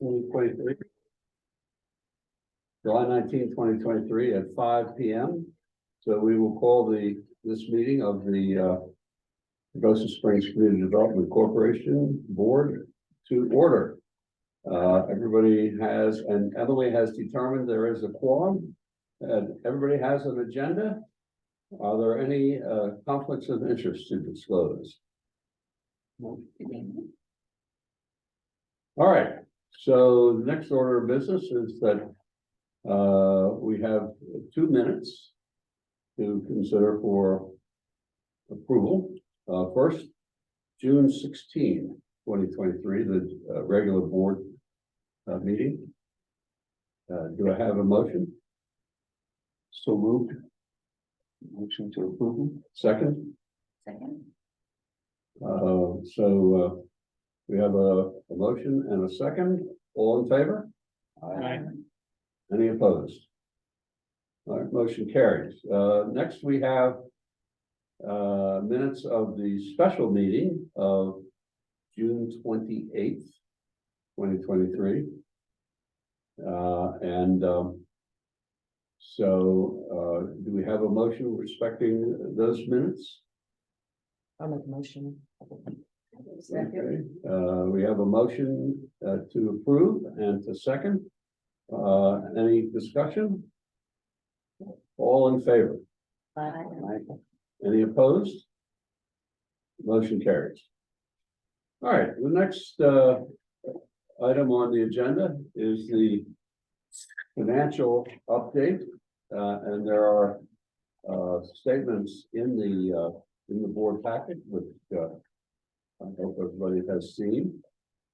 2023. July 19, 2023 at 5 p.m. So we will call this meeting of the Pagosa Springs Community Development Corporation Board to order. Everybody has, and Emily has determined there is a quorum, and everybody has an agenda. Are there any conflicts of interest to disclose? All right, so the next order of business is that we have 2 minutes to consider for approval. First, June 16, 2023, the regular board meeting. Do I have a motion? So moved. Motion to approve. Second. Second. We have a motion and a second. All in favor? Aye. Any opposed? All right, motion carries. Next we have minutes of the special meeting of June 28th, 2023. Do we have a motion respecting those minutes? I'll make a motion. Okay, we have a motion to approve and to second. Any discussion? All in favor? Aye. Any opposed? Motion carries. All right, the next item on the agenda is the financial update, and there are statements in the board packet, which I hope everybody has seen,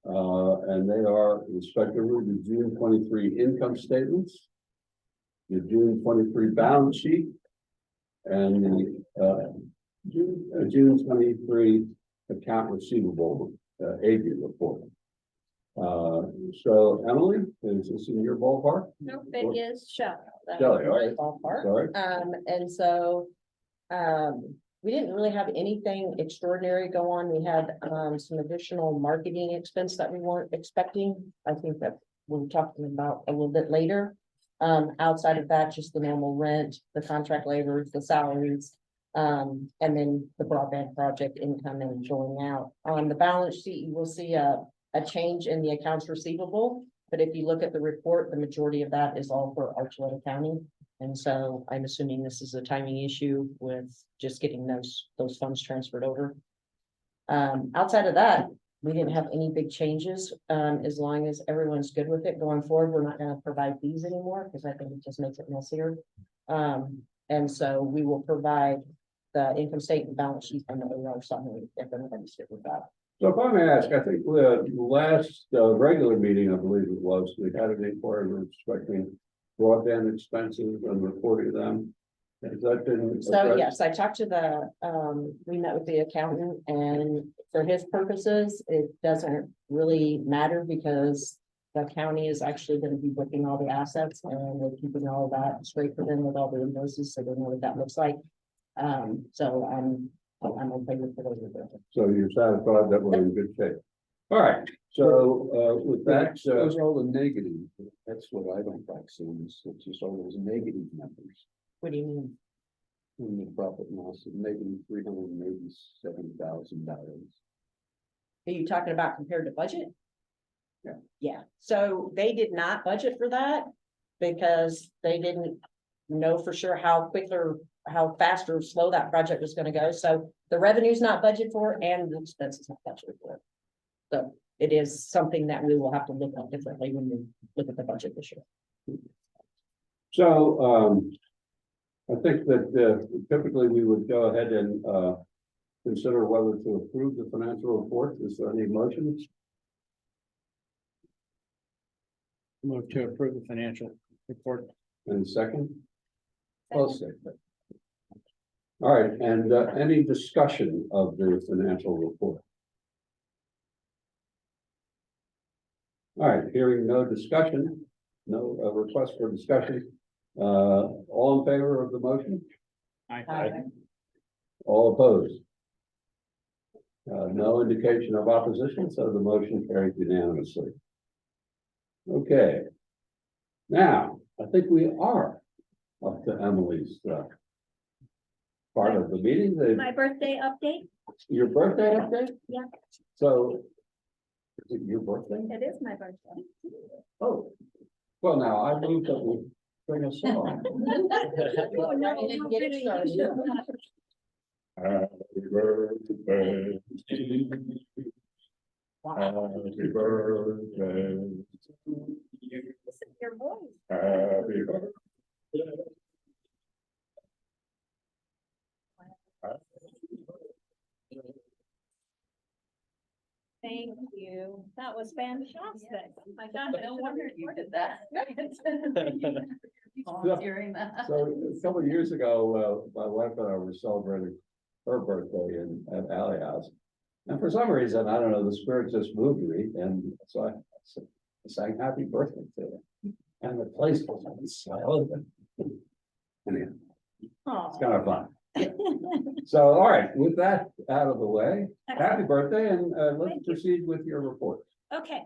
and they are respectively the June 23 income statements, the June 23 balance sheet, and the June 23 account receivable aging report. So Emily, is this in your ballpark? Nope, it is Shelley. Shelley, all right. Ballpark. Sorry. And so, we didn't really have anything extraordinary go on. We had, some additional marketing expense that we weren't expecting. I think that we'll talk about a little bit later. Outside of that, just the normal rent, the contract labor, the salaries, and then the broadband project income and going out. On the balance sheet, you will see a change in the accounts receivable, but if you look at the report, the majority of that is all for Archuleta County. And so I'm assuming this is a timing issue with just getting those funds transferred over. Outside of that, we didn't have any big changes. As long as everyone's good with it going forward, we're not going to provide these anymore because I think it just makes it messier. And so we will provide the income statement, balance sheet, and the AR summary if anybody's good with that. So if I may ask, I think the last regular meeting, I believe it was, we had an inquiry respecting broadband expenses and reporting them. Has that been So addressed? yes, I talked to we met with the accountant, and for his purposes, it doesn't really matter because the county is actually going to be booking all the assets and we're keeping all of that straight for them with all the invoices, so they know what that looks like. So I'm okay with it. So you're satisfied that we're in good shape? All right, so with that, Those are all the negative. That's what I don't like seeing, is it's just all those negative numbers. What do you mean? In the profit and loss of negative $387,000. Are you talking about compared to budget? Yeah. Yeah, so they did not budget for that because they didn't know for sure how quick or how fast or slow that project was going to go. So the revenue's not budgeted for and the expense is not budgeted for. So it is something that we will have to look at differently when we look at the budget this year. so I think that typically we would go ahead and consider whether to approve the financial report. Is there any motions? Move to approve the financial report. And second? Second. All right, and any discussion of the financial report? All right, hearing no discussion, no request for discussion. All in favor of the motion? Aye. All opposed? No indication of opposition, so the motion carries unanimously. Okay. Now, I think we are up to Emily's, part of the meeting, My birthday update? your birthday update? Yeah. So, is it your birthday? It is my birthday. Oh, well, now, I moved that we bring a song. Oh, no, I didn't how get it pretty. started. Happy birthday. Happy birthday. Listen to your voice. Happy birthday. Thank you. That was fantastic. Oh my gosh, no wonder you did that. Volunteering that. So a couple of years ago, my wife and I were celebrating her birthday at Alley House. And for some reason, I don't know, the spirit just moved me, and so I sang happy birthday to her. And the place was on silent. Anyhow, Oh. it's kind of fun. So, all right, with that out of the way, happy birthday, and let's Thank you. proceed with your report. Okay.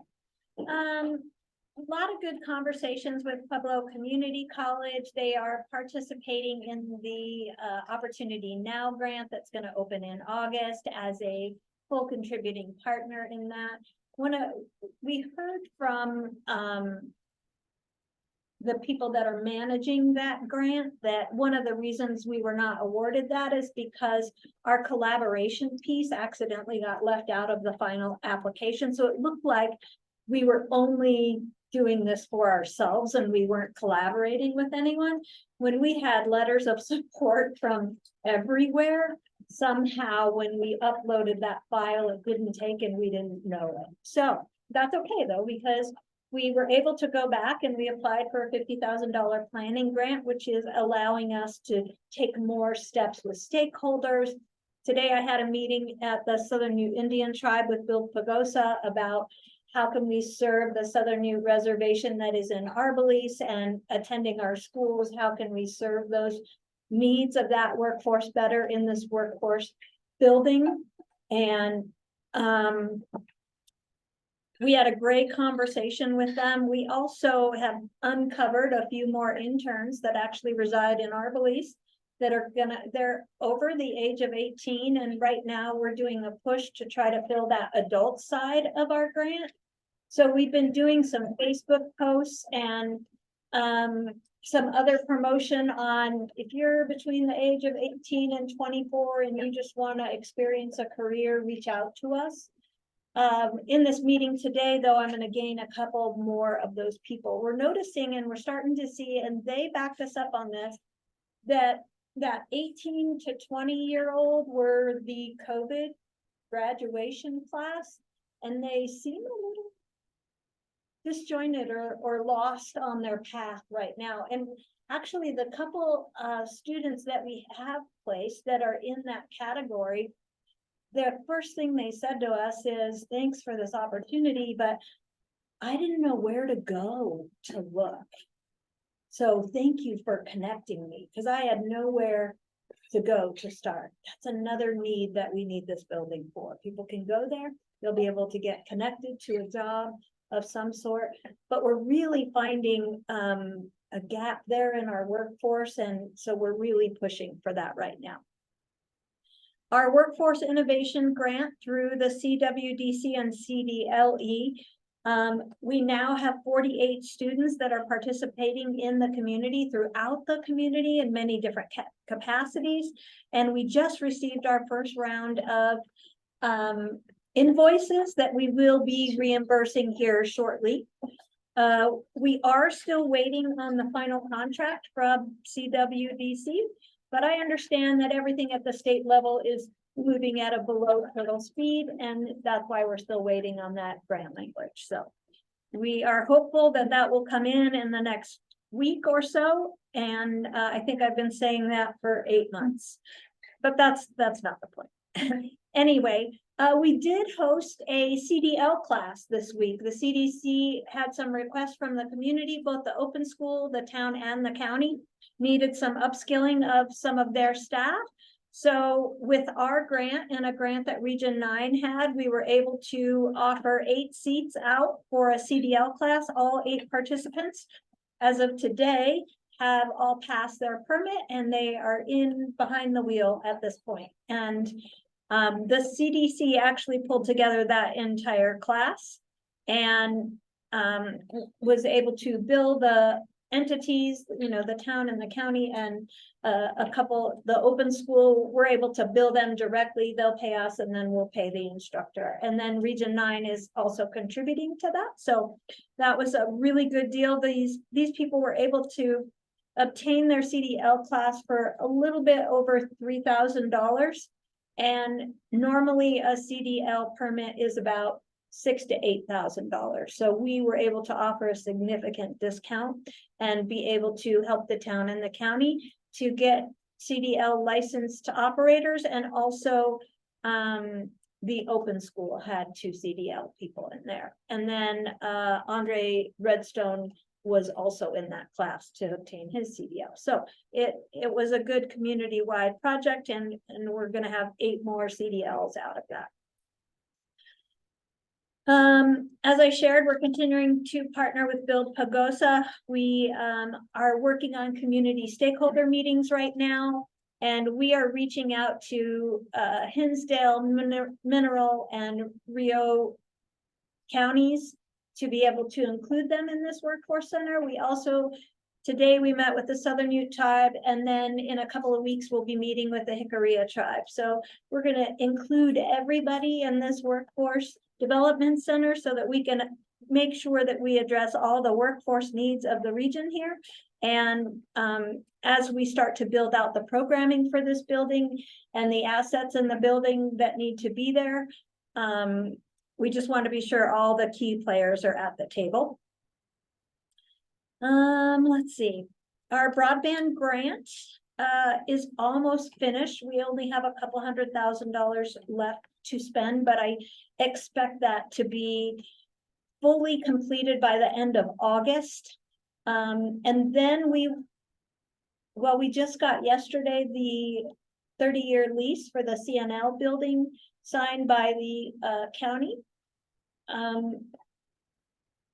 A lot of good conversations with Pueblo Community College. They are participating in the Opportunity Now grant that's going to open in August as a full contributing partner in that. We heard from the people that are managing that grant, that one of the reasons we were not awarded that is because our collaboration piece accidentally got left out of the final application. So it looked like we were only doing this for ourselves and we weren't collaborating with anyone. When we had letters of support from everywhere, somehow when we uploaded that file, it didn't take and we didn't know it. So that's okay though, because we were able to go back and we applied for a $50,000 planning grant, which is allowing us to take more steps with stakeholders. Today I had a meeting at the Southern Ute Indian Tribe with Bill Pagosa about how can we serve the Southern Ute Reservation that is in Arbalise and attending our schools. How can we serve those needs of that workforce better in this workforce building? And we had a great conversation with them. We also have uncovered a few more interns that actually reside in Arbalise that are they're over the age of 18. And right now we're doing a push to try to fill that adult side of our grant. So we've been doing some Facebook posts and some other promotion on if you're between the age of 18 and 24 and you just want to experience a career, reach out to us. In this meeting today, though, I'm going to gain a couple more of those people. We're noticing and we're starting to see, and they backed us up on this, that 18 to 20-year-old were the COVID graduation class, and they seem a little disjointed or lost on their path right now. And actually, the couple students that we have placed that are in that category, the first thing they said to us is, thanks for this opportunity, but I didn't know where to go to look. So thank you for connecting me, because I had nowhere to go to start. That's another need that we need this building for. People can go there, they'll be able to get connected to a job of some sort, but we're really finding a gap there in our workforce, and so we're really pushing for that right now. Our Workforce Innovation Grant through the CWDC and CDLE, we now have 48 students that are participating in the community throughout the community in many different capacities. And we just received our first round of invoices that we will be reimbursing here shortly. We are still waiting on the final contract from CWDC. But I understand that everything at the state level is moving at a below hurdle speed, and that's why we're still waiting on that grant language. So we are hopeful that that will come in the next week or so. And I think I've been saying that for 8 months, but that's not the point. Anyway, we did host a CDL class this week. The CDC had some requests from the community, both the open school, the town, and the county needed some upskilling of some of their staff. So with our grant and a grant that Region 9 had, we were able to offer 8 seats out for a CDL class. All 8 participants, as of today, have all passed their permit and they are in behind the wheel at this point. And the CDC actually pulled together that entire class and was able to bill the entities, you know, the town and the county, and a couple, the open school, we're able to bill them directly. They'll pay us and then we'll pay the instructor. And then Region 9 is also contributing to that. So that was a really good deal. These people were able to obtain their CDL class for a little bit over $3,000. And normally a CDL permit is about $6,000 to $8,000. So we were able to offer a significant discount and be able to help the town and the county to get CDL licensed to operators. And also the open school had 2 CDL people in there. And then Andre Redstone was also in that class to obtain his CDL. So it was a good community-wide project, and we're going to have 8 more CDLs out of that. As I shared, we're continuing to partner with Build Pagosa. We are working on community stakeholder meetings right now, and we are reaching out to Hinsdale, Mineral, and Rio counties to be able to include them in this workforce center. We also, today we met with the Southern Ute tribe, and then in a couple of weeks, we'll be meeting with the Hickoria tribe. So we're gonna include everybody in this workforce development center so that we can make sure that we address all the workforce needs of the region here. And as we start to build out the programming for this building and the assets in the building that need to be there, we just want to be sure all the key players are at the table. Let's see. Our broadband grant is almost finished. We only have a couple $100,000 left to spend, but I expect that to be fully completed by the end of August. And then we just got yesterday the 30-year lease for the CNL building signed by the county.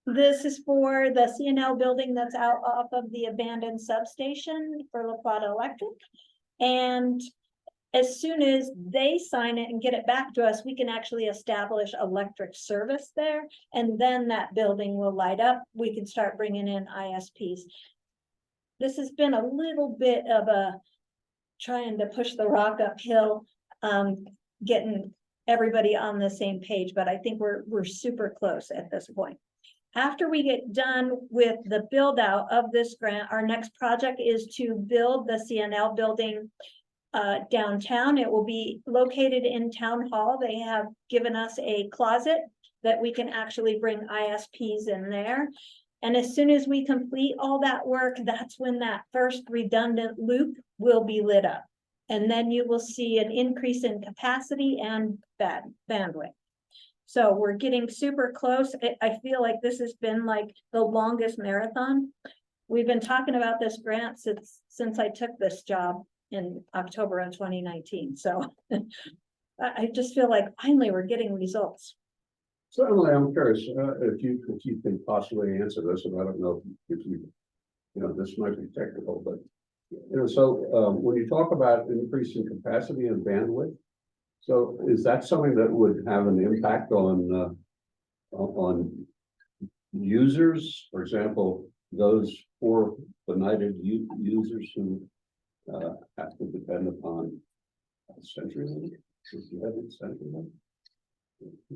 This is for the CNL building that's out off of the abandoned substation for La Plata Electric. And as soon as they sign it and get it back to us, we can actually establish electric service there. And then that building will light up. We can start bringing in ISPs. This has been a little bit of a trying to push the rock uphill, getting everybody on the same page, but I think we're super close at this point. After we get done with the build out of this grant, our next project is to build the CNL building downtown. It will be located in Town Hall. They have given us a closet that we can actually bring ISPs in there. And as soon as we complete all that work, that's when that first redundant loop will be lit up. And then you will see an increase in capacity and bandwidth. So we're getting super close. I feel like this has been like the longest marathon. We've been talking about this grant since I took this job in October of 2019. So I just feel like finally we're getting results. So Emily, I'm curious if you can possibly answer this, and I don't know if you this might be technical, but so when you talk about increasing capacity and bandwidth, so is that something that would have an impact on users? For example, those poor benighted users who have to depend upon CenturyLink.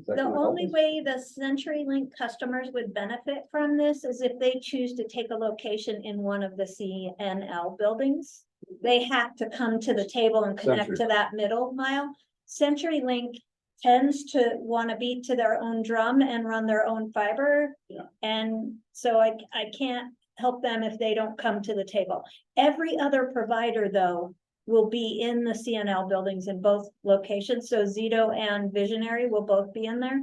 The only way the CenturyLink customers would benefit from this is if they choose to take a location in one of the CNL buildings. They have to come to the table and connect to that middle mile. CenturyLink tends to want to beat to their own drum and run their own fiber. Yeah. And so I can't help them if they don't come to the table. Every other provider, though, will be in the CNL buildings in both locations. So Zito and Visionary will both be in there.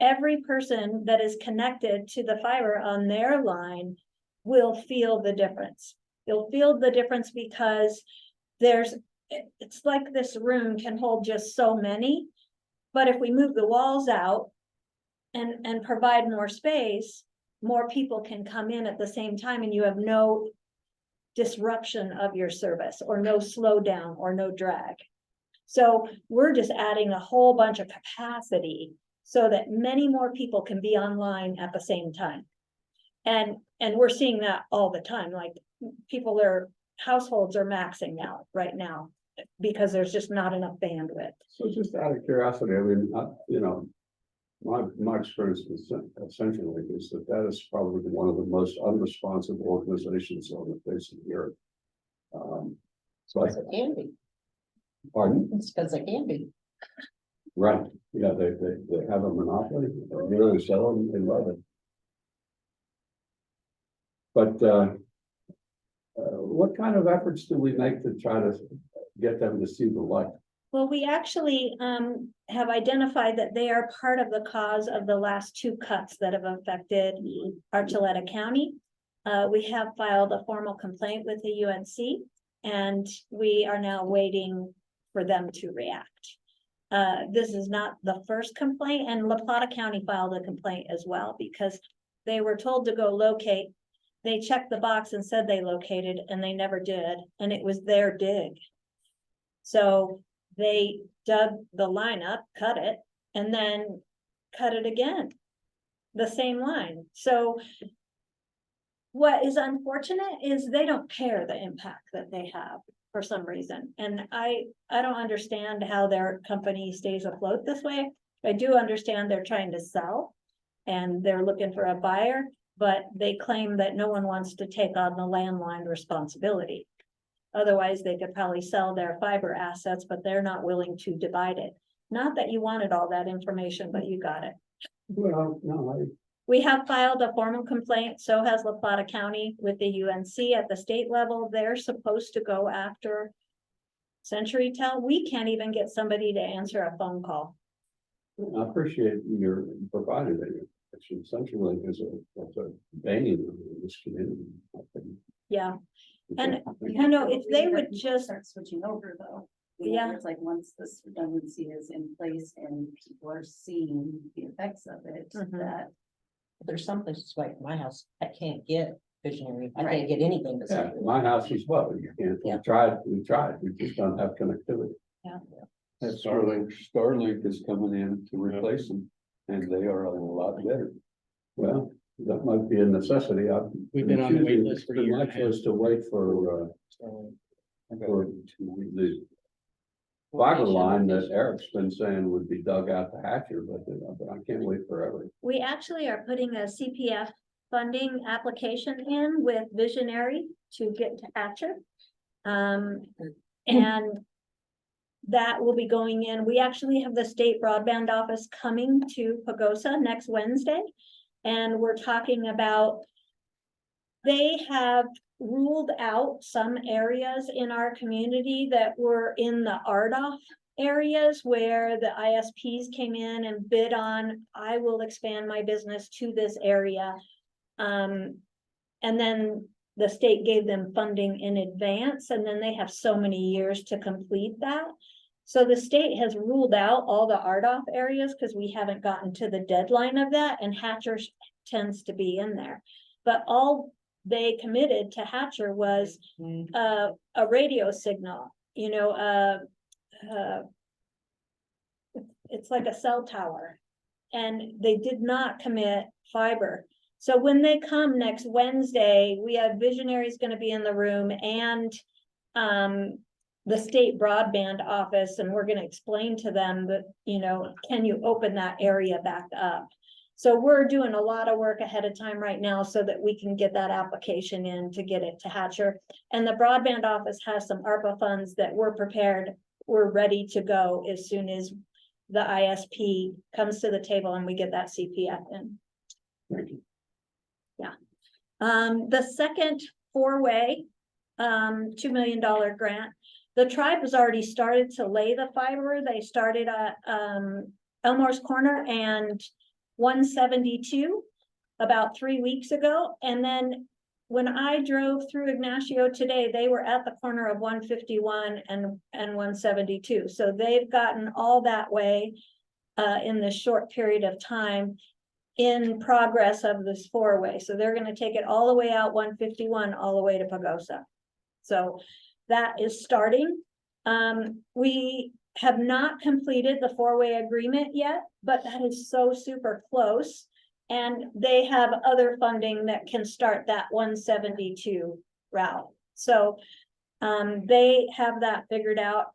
Every person that is connected to the fiber on their line will feel the difference. They'll feel the difference because there's it's like this room can hold just so many. But if we move the walls out and provide more space, more people can come in at the same time and you have no disruption of your service or no slowdown or no drag. So we're just adding a whole bunch of capacity so that many more people can be online at the same time. And we're seeing that all the time, like households are maxing out right now because there's just not enough bandwidth. So just out of curiosity, I mean, you know, my experience with essentially is that is probably one of the most unresponsive organizations on the face of the earth. So Because it can be, pardon? it's because it can be. Right, yeah, they have a monopoly, they really sell them, they love it. But what kind of efforts do we make to try to get them to see the light? Well, we actually have identified that they are part of the cause of the last 2 cuts that have affected Archuleta County. We have filed a formal complaint with the UNC, and we are now waiting for them to react. This is not the first complaint, and La Plata County filed a complaint as well because they were told to go locate. They checked the box and said they located, and they never did, and it was their dig. So they dug the line up, cut it, and then cut it again, the same line. So what is unfortunate is they don't care the impact that they have for some reason. And I don't understand how their company stays afloat this way. I do understand they're trying to sell and they're looking for a buyer, but they claim that no one wants to take on the landline responsibility. Otherwise, they could probably sell their fiber assets, but they're not willing to divide it. Not that you wanted all that information, but you got it. Well, no, We have filed a formal complaint, so has La Plata County with the UNC at the state level. They're supposed to go after CenturyTel. We can't even get somebody to answer a phone call. I appreciate your providing it. Actually, CenturyLink is a bane in this community. I think. Yeah, and you know, if they would just, start switching over though. You know, Yeah. it's like once this redundancy is in place and people are seeing the effects of it, Mhm. that. There's some places like my house, I can't get visionary, I Right. can't get anything. Yeah, my house as well. You can't, Yeah. we tried, we just don't have connectivity. And Starlink is coming in to replace them, and they are a lot better. Well, that might be a necessity. We've been on the wait list It's for a been year my and a half. choice to wait for the fiber line that Eric's been saying would be dug out to Hatcher, but I can't wait forever. we actually are putting a CPF funding application in with Visionary to get to Hatcher. And that will be going in. We actually have the state broadband office coming to Pagosa next Wednesday. And we're talking about, they have ruled out some areas in our community that were in the RDOF areas where the ISPs came in and bid on, I will expand my business to this area. And then the state gave them funding in advance, and then they have so many years to complete that. So the state has ruled out all the RDOF areas because we haven't gotten to the deadline of that, and Hatcher tends to be in there. But all they committed to Hatcher was a radio signal, you know, it's like a cell tower, and they did not commit fiber. So when they come next Wednesday, we have Visionaries going to be in the room and the state broadband office, and we're going to explain to them that, you know, can you open that area back up? So we're doing a lot of work ahead of time right now so that we can get that application in to get it to Hatcher. And the broadband office has some ARPA funds that we're prepared, we're ready to go as soon as the ISP comes to the table and we get that CPF in. Thank you. The second 4-way, $2 million grant, the tribe has already started to lay the fiber. They started at Elmore's Corner and 172 about 3 weeks ago. And then when I drove through Ignacio today, they were at the corner of 151 and 172. So they've gotten all that way in this short period of time in progress of this four-way. So they're going to take it all the way out 151, all the way to Pagosa. So that is starting. We have not completed the four-way agreement yet, but that is so super close. And they have other funding that can start that 172 route. So they have that figured out,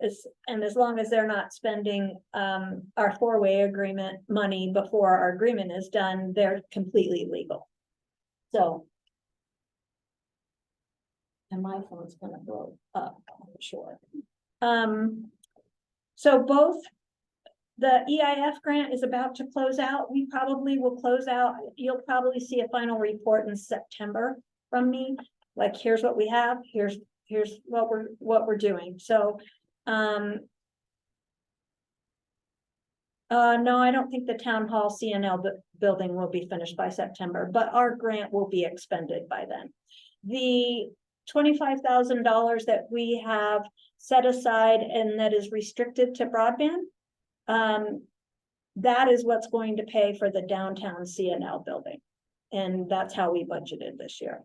and as long as they're not spending our four-way agreement money before our agreement is done, they're completely legal. So, and my phone's gonna blow up, I'm sure. So both the EIF grant is about to close out. We probably will close out. You'll probably see a final report in September from me. Like, here's what we have. Here's what we're doing. So, no, I don't think the town hall CNL building will be finished by September, but our grant will be expended by then. The $25,000 that we have set aside and that is restricted to broadband, that is what's going to pay for the downtown CNL building. And that's how we budgeted this year.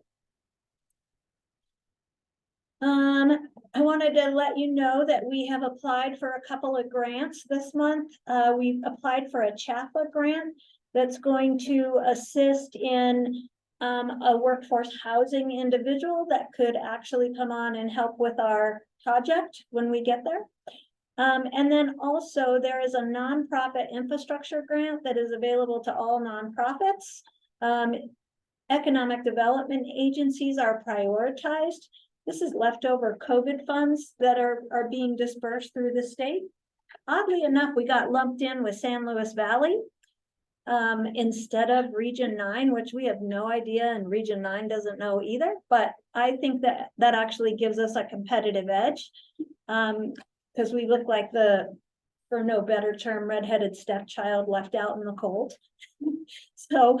I wanted to let you know that we have applied for a couple of grants this month. We've applied for a CHAPA grant that's going to assist in a workforce housing individual that could actually come on and help with our project when we get there. And then also there is a nonprofit infrastructure grant that is available to all nonprofits. Economic development agencies are prioritized. This is leftover COVID funds that are being dispersed through the state. Oddly enough, we got lumped in with San Luis Valley instead of Region 9, which we have no idea, and Region 9 doesn't know either. But I think that that actually gives us a competitive edge because we look like the, for no better term, redheaded stepchild left out in the cold. So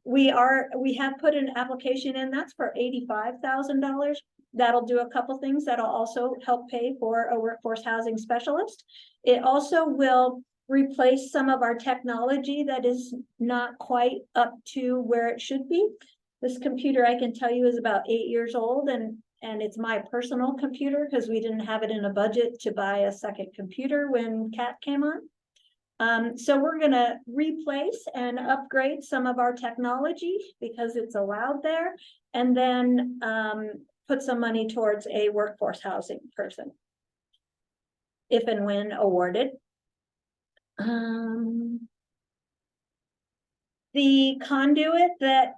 we have put an application in that's for $85,000. That'll do a couple things. That'll also help pay for a workforce housing specialist. It also will replace some of our technology that is not quite up to where it should be. This computer, I can tell you, is about 8 years old, and it's my personal computer because we didn't have it in a budget to buy a second computer when CAT came on. So we're going to replace and upgrade some of our technology because it's allowed there, and then put some money towards a workforce housing person if and when awarded. The conduit that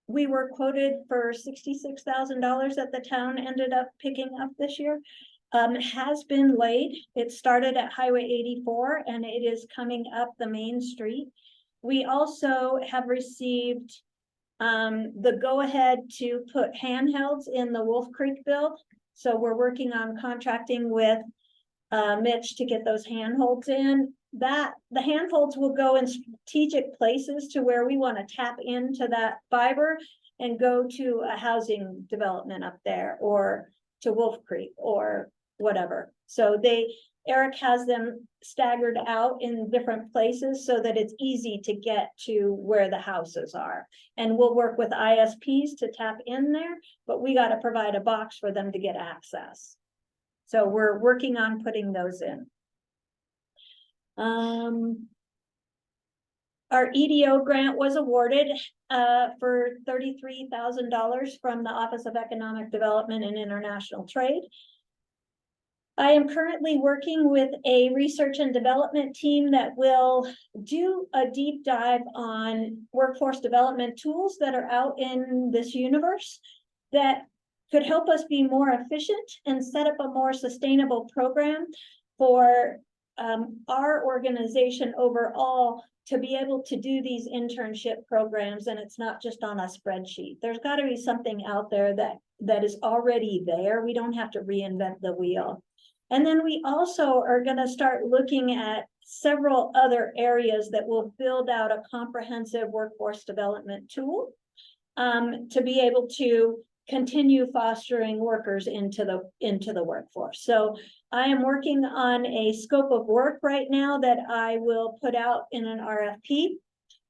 we were quoted for $66,000 that the town ended up picking up this year has been laid. It started at Highway 84 and it is coming up the main street. We also have received the go-ahead to put handhelds in the Wolf Creek build. So we're working on contracting with Mitch to get those handholds in. That the handholds will go in strategic places to where we want to tap into that fiber and go to a housing development up there or to Wolf Creek or whatever. So Eric has them staggered out in different places so that it's easy to get to where the houses are. And we'll work with ISPs to tap in there, but we got to provide a box for them to get access. So we're working on putting those in. Our EDO grant was awarded for $33,000 from the Office of Economic Development and International Trade. I am currently working with a research and development team that will do a deep dive on workforce development tools that are out in this universe that could help us be more efficient and set up a more sustainable program for our organization overall to be able to do these internship programs. And it's not just on a spreadsheet. There's got to be something out there that is already there. We don't have to reinvent the wheel. And then we also are going to start looking at several other areas that will build out a comprehensive workforce development tool to be able to continue fostering workers into the workforce. So I am working on a scope of work right now that I will put out in an RFP.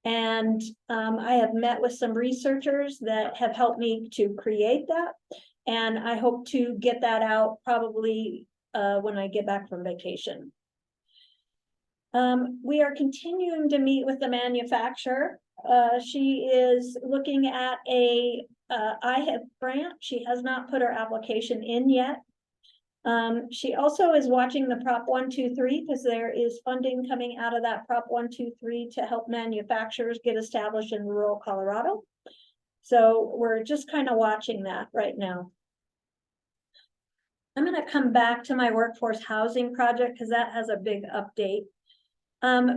And I have met with some researchers that have helped me to create that. And I hope to get that out probably when I get back from vacation. We are continuing to meet with the manufacturer. She is looking at a IHIP grant. She has not put her application in yet. She also is watching the Prop 123 because there is funding coming out of that Prop 123 to help manufacturers get established in rural Colorado. So we're just kind of watching that right now. I'm going to come back to my workforce housing project because that has a big update.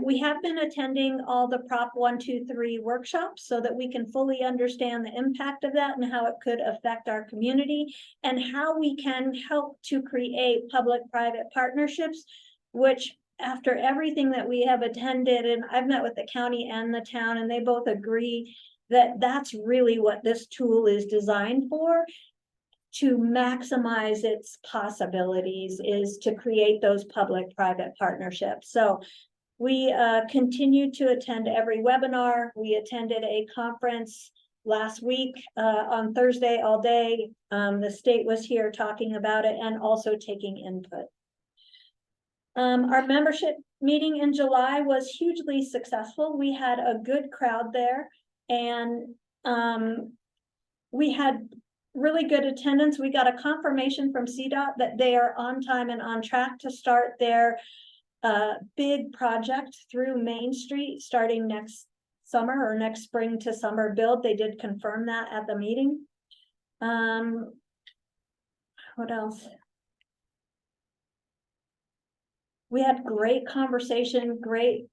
We have been attending all the Prop 123 workshops so that we can fully understand the impact of that and how it could affect our community and how we can help to create public-private partnerships, which after everything that we have attended, and I've met with the county and the town, and they both agree that that's really what this tool is designed for, to maximize its possibilities, is to create those public-private partnerships. So we continue to attend every webinar. We attended a conference last week on Thursday all day. The state was here talking about it and also taking input. Our membership meeting in July was hugely successful. We had a good crowd there, and we had really good attendance. We got a confirmation from CDOT that they are on time and on track to start their big project through Main Street starting next summer or next spring to summer build. They did confirm that at the meeting. What else? We had great conversation, great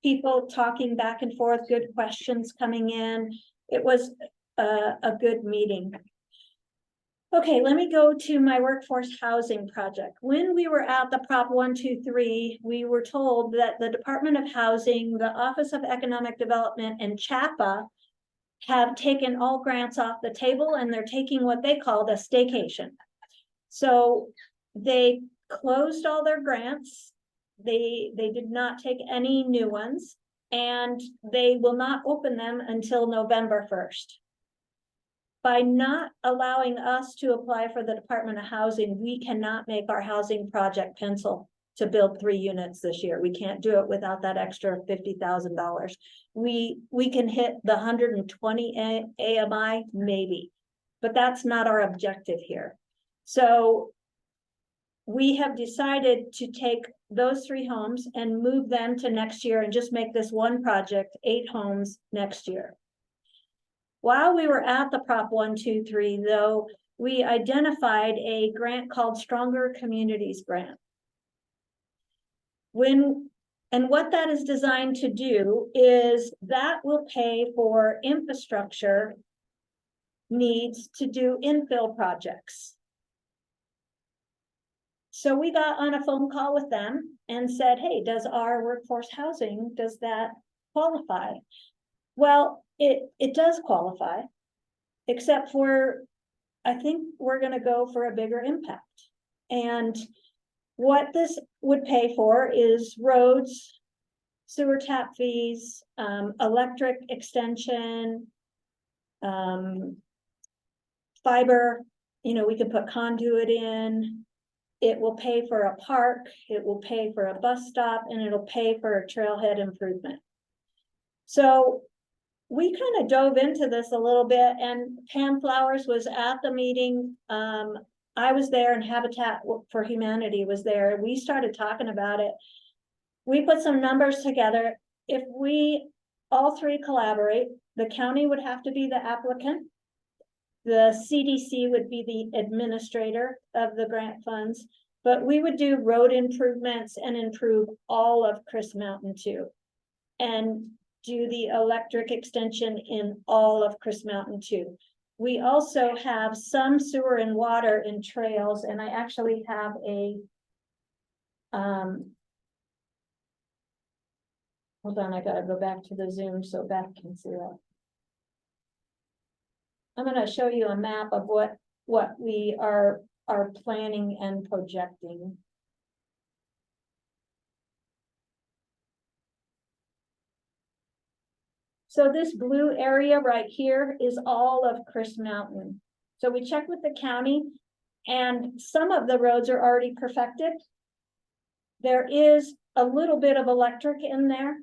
people talking back and forth, good questions coming in. It was a good meeting. Okay, let me go to my workforce housing project. When we were at the Prop 123, we were told that the Department of Housing, the Office of Economic Development, and CHAPA have taken all grants off the table, and they're taking what they called a staycation. So they closed all their grants. They did not take any new ones, and they will not open them until November 1st. By not allowing us to apply for the Department of Housing, we cannot make our housing project pencil to build 3 units this year. We can't do it without that extra $50,000. We can hit the 120 AMI maybe, but that's not our objective here. So we have decided to take those 3 homes and move them to next year and just make this one project 8 homes next year. While we were at the Prop 123, though, we identified a grant called Stronger Communities Grant. And what that is designed to do is that will pay for infrastructure needs to do infill projects. So we got on a phone call with them and said, hey, does our workforce housing, does that qualify? Well, it does qualify, except for, I think we're going to go for a bigger impact. And what this would pay for is roads, sewer tap fees, electric extension, fiber, we could put conduit in. It will pay for a park, it will pay for a bus stop, and it'll pay for a trailhead improvement. So we kind of dove into this a little bit, and Pam Flowers was at the meeting. I was there, and Habitat for Humanity was there. We started talking about it. We put some numbers together. If we all 3 collaborate, the county would have to be the applicant. The CDC would be the administrator of the grant funds, but we would do road improvements and improve all of Chris Mountain too, and do the electric extension in all of Chris Mountain too. We also have some sewer and water and trails, and I actually have a Hold on, I gotta go back to the Zoom so Beth can see that. I'm gonna show you a map of what we are planning and projecting. So this blue area right here is all of Chris Mountain. So we checked with the county and some of the roads are already perfected. There is a little bit of electric in there,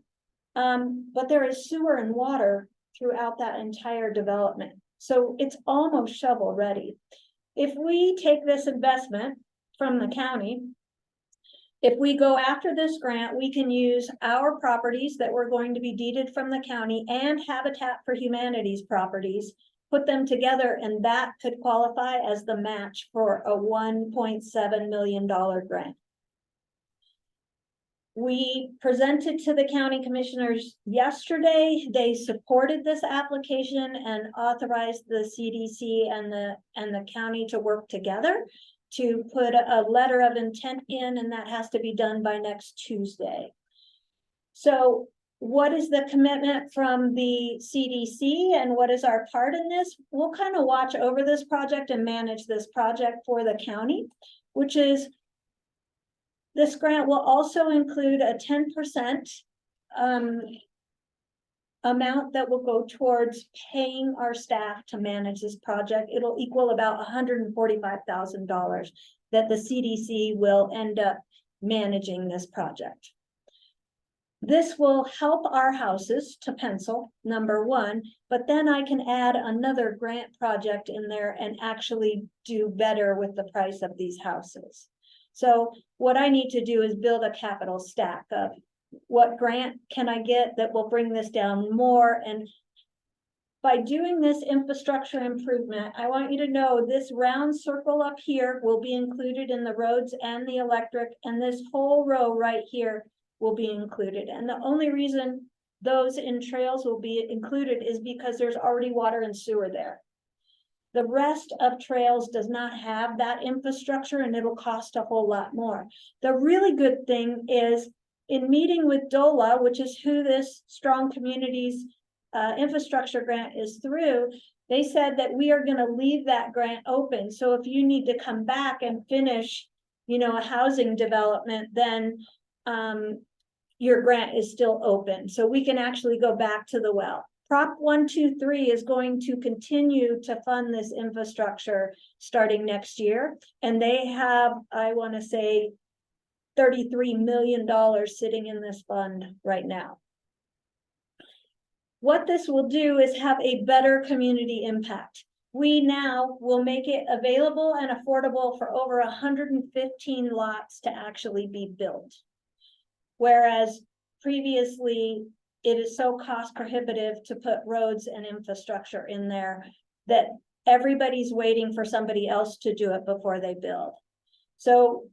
but there is sewer and water throughout that entire development. So it's almost shovel ready. If we take this investment from the county, if we go after this grant, we can use our properties that we're going to be deeded from the county and Habitat for Humanity's properties, put them together, and that could qualify as the match for a $1.7 million grant. We presented to the county commissioners yesterday. They supported this application and authorized the CDC and the county to work together to put a letter of intent in, and that has to be done by next Tuesday. So what is the commitment from the CDC and what is our part in this? We'll kind of watch over this project and manage this project for the county, which is this grant will also include a 10% amount that will go towards paying our staff to manage this project. It'll equal about $145,000 that the CDC will end up managing this project. This will help our houses to pencil, number one, but then I can add another grant project in there and actually do better with the price of these houses. So what I need to do is build a capital stack of what grant can I get that will bring this down more. And by doing this infrastructure improvement, I want you to know this round circle up here will be included in the roads and the electric, and this whole row right here will be included. And the only reason those in trails will be included is because there's already water and sewer there. The rest of trails does not have that infrastructure, and it'll cost a whole lot more. The really good thing is in meeting with DOLA, which is who this Strong Communities infrastructure grant is through, they said that we are going to leave that grant open. So if you need to come back and finish, a housing development, then your grant is still open. So we can actually go back to the well. Prop 123 is going to continue to fund this infrastructure starting next year. And they have, I want to say, $33 million sitting in this fund right now. What this will do is have a better community impact. We now will make it available and affordable for over 115 lots to actually be built. Whereas previously, it is so cost prohibitive to put roads and infrastructure in there that everybody's waiting for somebody else to do it before they build. So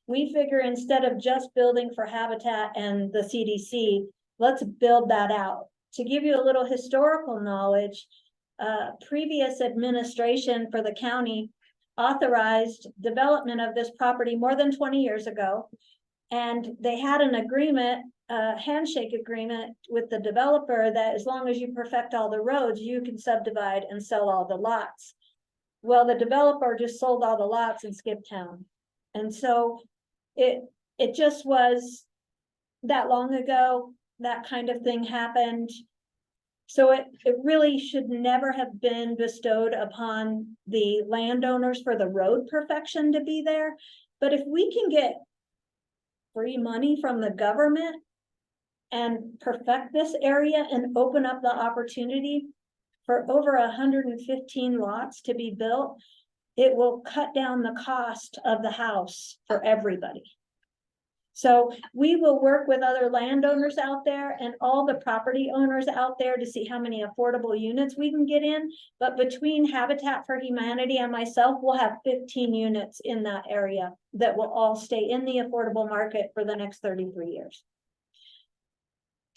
we figure instead of just building for Habitat and the CDC, let's build that out. To give you a little historical knowledge, previous administration for the county authorized development of this property more than 20 years ago. And they had an agreement, a handshake agreement with the developer that as long as you perfect all the roads, you can subdivide and sell all the lots. Well, the developer just sold all the lots and skipped town. And so it just was that long ago, that kind of thing happened. So it really should never have been bestowed upon the landowners for the road perfection to be there. But if we can get free money from the government and perfect this area and open up the opportunity for over 115 lots to be built, it will cut down the cost of the house for everybody. So we will work with other landowners out there and all the property owners out there to see how many affordable units we can get in. But between Habitat for Humanity and myself, we'll have 15 units in that area that will all stay in the affordable market for the next 33 years.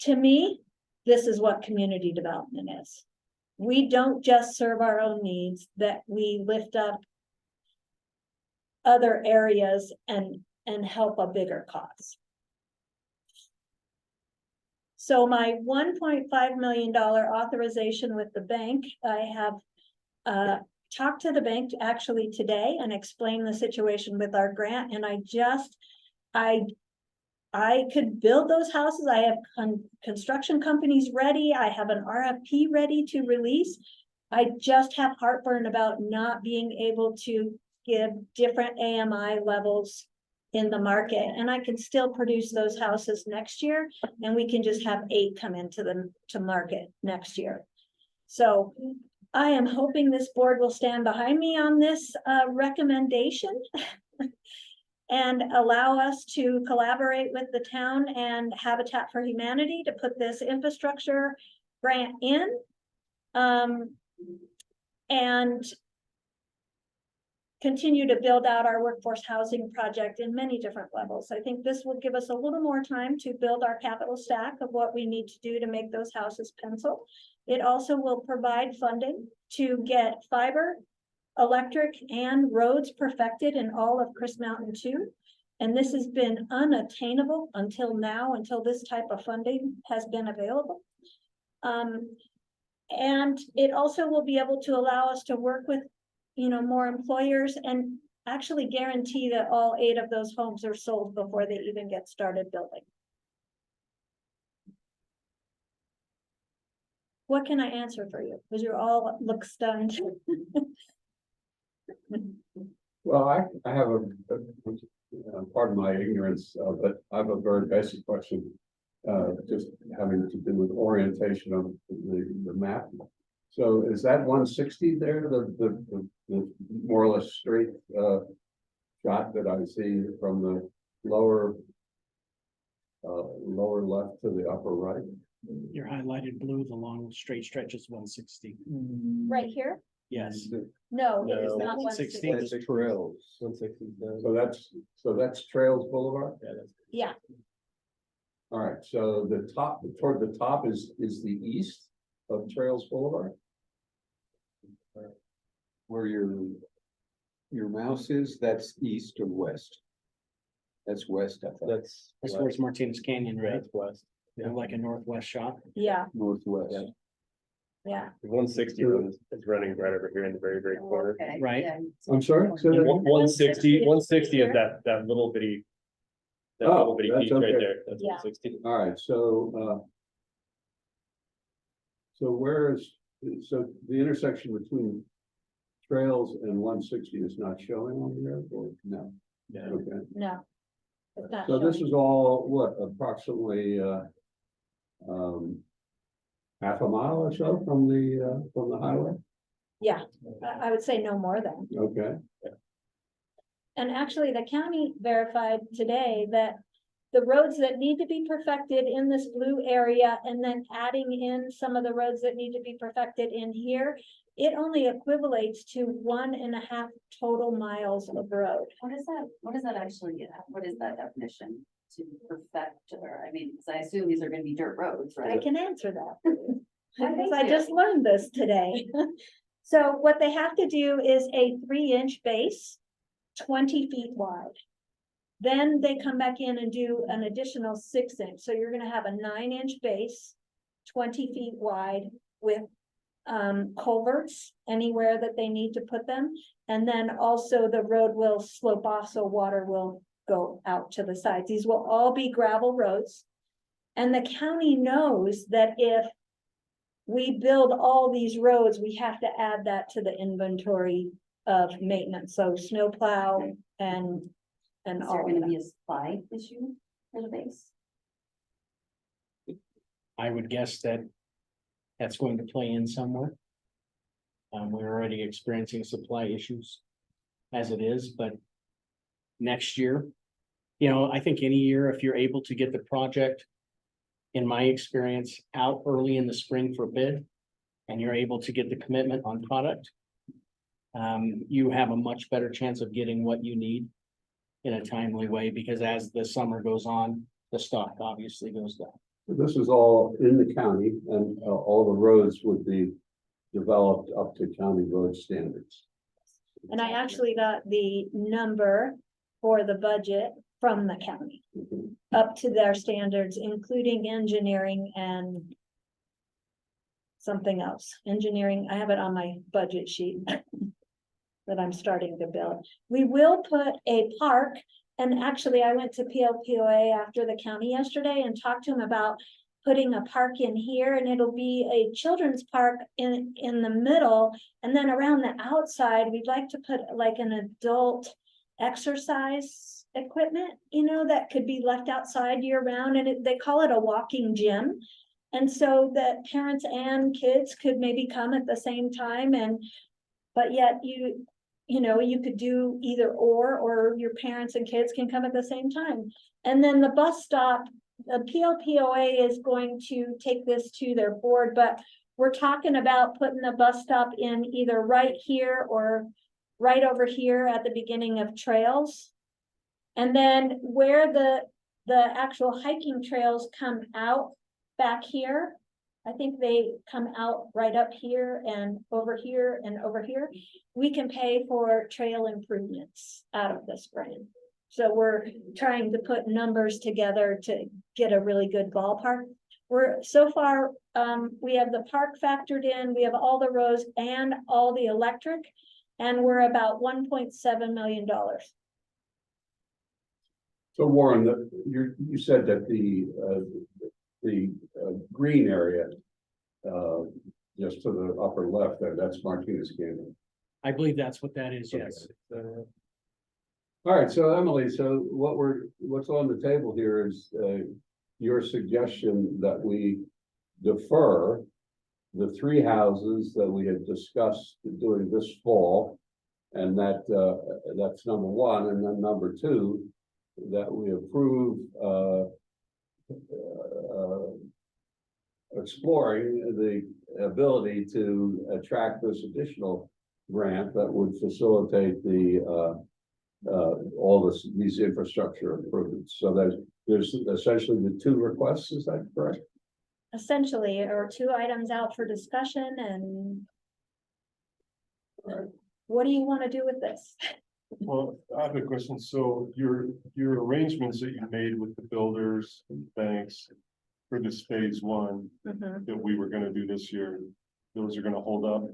To me, this is what community development is. We don't just serve our own needs, that we lift up other areas and help a bigger cause. So my $1.5 million authorization with the bank, I have talked to the bank actually today and explained the situation with our grant, and I could build those houses. I have construction companies ready. I have an RFP ready to release. I just have heartburn about not being able to give different AMI levels in the market, and I can still produce those houses next year, and we can just have 8 come into to market next year. So I am hoping this board will stand behind me on this recommendation and allow us to collaborate with the town and Habitat for Humanity to put this infrastructure grant in. And continue to build out our workforce housing project in many different levels. I think this will give us a little more time to build our capital stack of what we need to do to make those houses pencil. It also will provide funding to get fiber, electric, and roads perfected in all of Chris Mountain 2. And this has been unattainable until now, until this type of funding has been available. And it also will be able to allow us to work with, more employers and actually guarantee that all 8 of those homes are sold before they even get started building. What can I answer for you? Because you all look stunned. Well, I have pardon my ignorance, but I have a very basic question. Just having to do with orientation of the map. So is that 160 there, the more or less straight shot that I see from the lower left to the upper right? Your highlighted blue, the long straight stretch is 160. Right here? Yes. No, it is No, not 160. 160. That's Trails, 160. So that's Trails Boulevard? Yeah, All right, so the top, toward the top is the east of Trails Boulevard? Where your mouse is, that's east or west? That's west, I thought. That's towards Martinez Canyon, right? That's west. Yeah, like a northwest shot. yeah, Northwest. Yeah. yeah. 160 is running right over here in the very, very corner. Okay, Right. yeah. I'm sorry? Say that again? 160 is that little bitty. That Oh, little bitty that's piece right okay. there. That's Yeah. 160. All right, so so the intersection between Trails and 160 is not showing on there, or no? Yeah. Okay, No. It's not so this showing. is all, what, approximately half a mile or so from the highway? Yeah, I would say no more than. Okay, And actually, the county verified today that the roads that need to be perfected in this blue area and then adding in some of the roads that need to be perfected in here, it only equivalates to 1.5 total miles of road. What does that actually, what is that definition to perfect, or, I mean, because I assume these are gonna be dirt roads, I right? can answer that. Because Thank I you. just learned this today. So what they have to do is a 3-inch base, 20 feet wide. Then they come back in and do an additional 6-inch. So you're gonna have a 9-inch base, 20 feet wide with culverts anywhere that they need to put them. And then also the road will slope off so water will go out to the sides. These will all be gravel roads. And the county knows that if we build all these roads, we have to add that to the inventory of maintenance. So snowplow and Is there all of gonna be that. a supply issue for the base? I would guess that that's going to play in somewhere. We're already experiencing supply issues as it is, but next year, I think any year, if you're able to get the project, in my experience, out early in the spring for bid, and you're able to get the commitment on product, you have a much better chance of getting what you need in a timely way, because as the summer goes on, the stock obviously goes down. this is all in the county, and all the roads would be developed up to county road standards. And I actually got the number for the budget from the county up to their standards, including engineering and something else. Engineering, I have it on my budget sheet that I'm starting to build. We will put a park, and actually I went to PLPOA after the county yesterday and talked to him about putting a park in here, and it'll be a children's park in the middle, and then around the outside, we'd like to put like an adult exercise equipment, you know, that could be left outside year round, and they call it a walking gym. And so that parents and kids could maybe come at the same time, but yet you know, you could do either or your parents and kids can come at the same time. And then the bus stop, the PLPOA is going to take this to their board, but we're talking about putting the bus stop in either right here or right over here at the beginning of trails. And then where the actual hiking trails come out back here, I think they come out right up here and over here and over here. We can pay for trail improvements out of this grant. So we're trying to put numbers together to get a really good ballpark. We're so far, we have the park factored in, we have all the roads and all the electric, and we're about $1.7 million. So Warren, you said that the green area, just to the upper left there, that's Martinez Canyon. I believe that's what that is, yes. All right, so Emily, so what's on the table here is your suggestion that we defer the 3 houses that we had discussed doing this fall, and that's number 1, and then number 2, that we approve exploring the ability to attract this additional grant that would facilitate all these infrastructure improvements. So there's essentially the 2 requests, is that correct? Essentially, or 2 items out for discussion, and what do you want to do with this? Well, I have a question. So your arrangements that you made with the builders and banks for this phase 1 that we were gonna do this year, those are gonna hold up?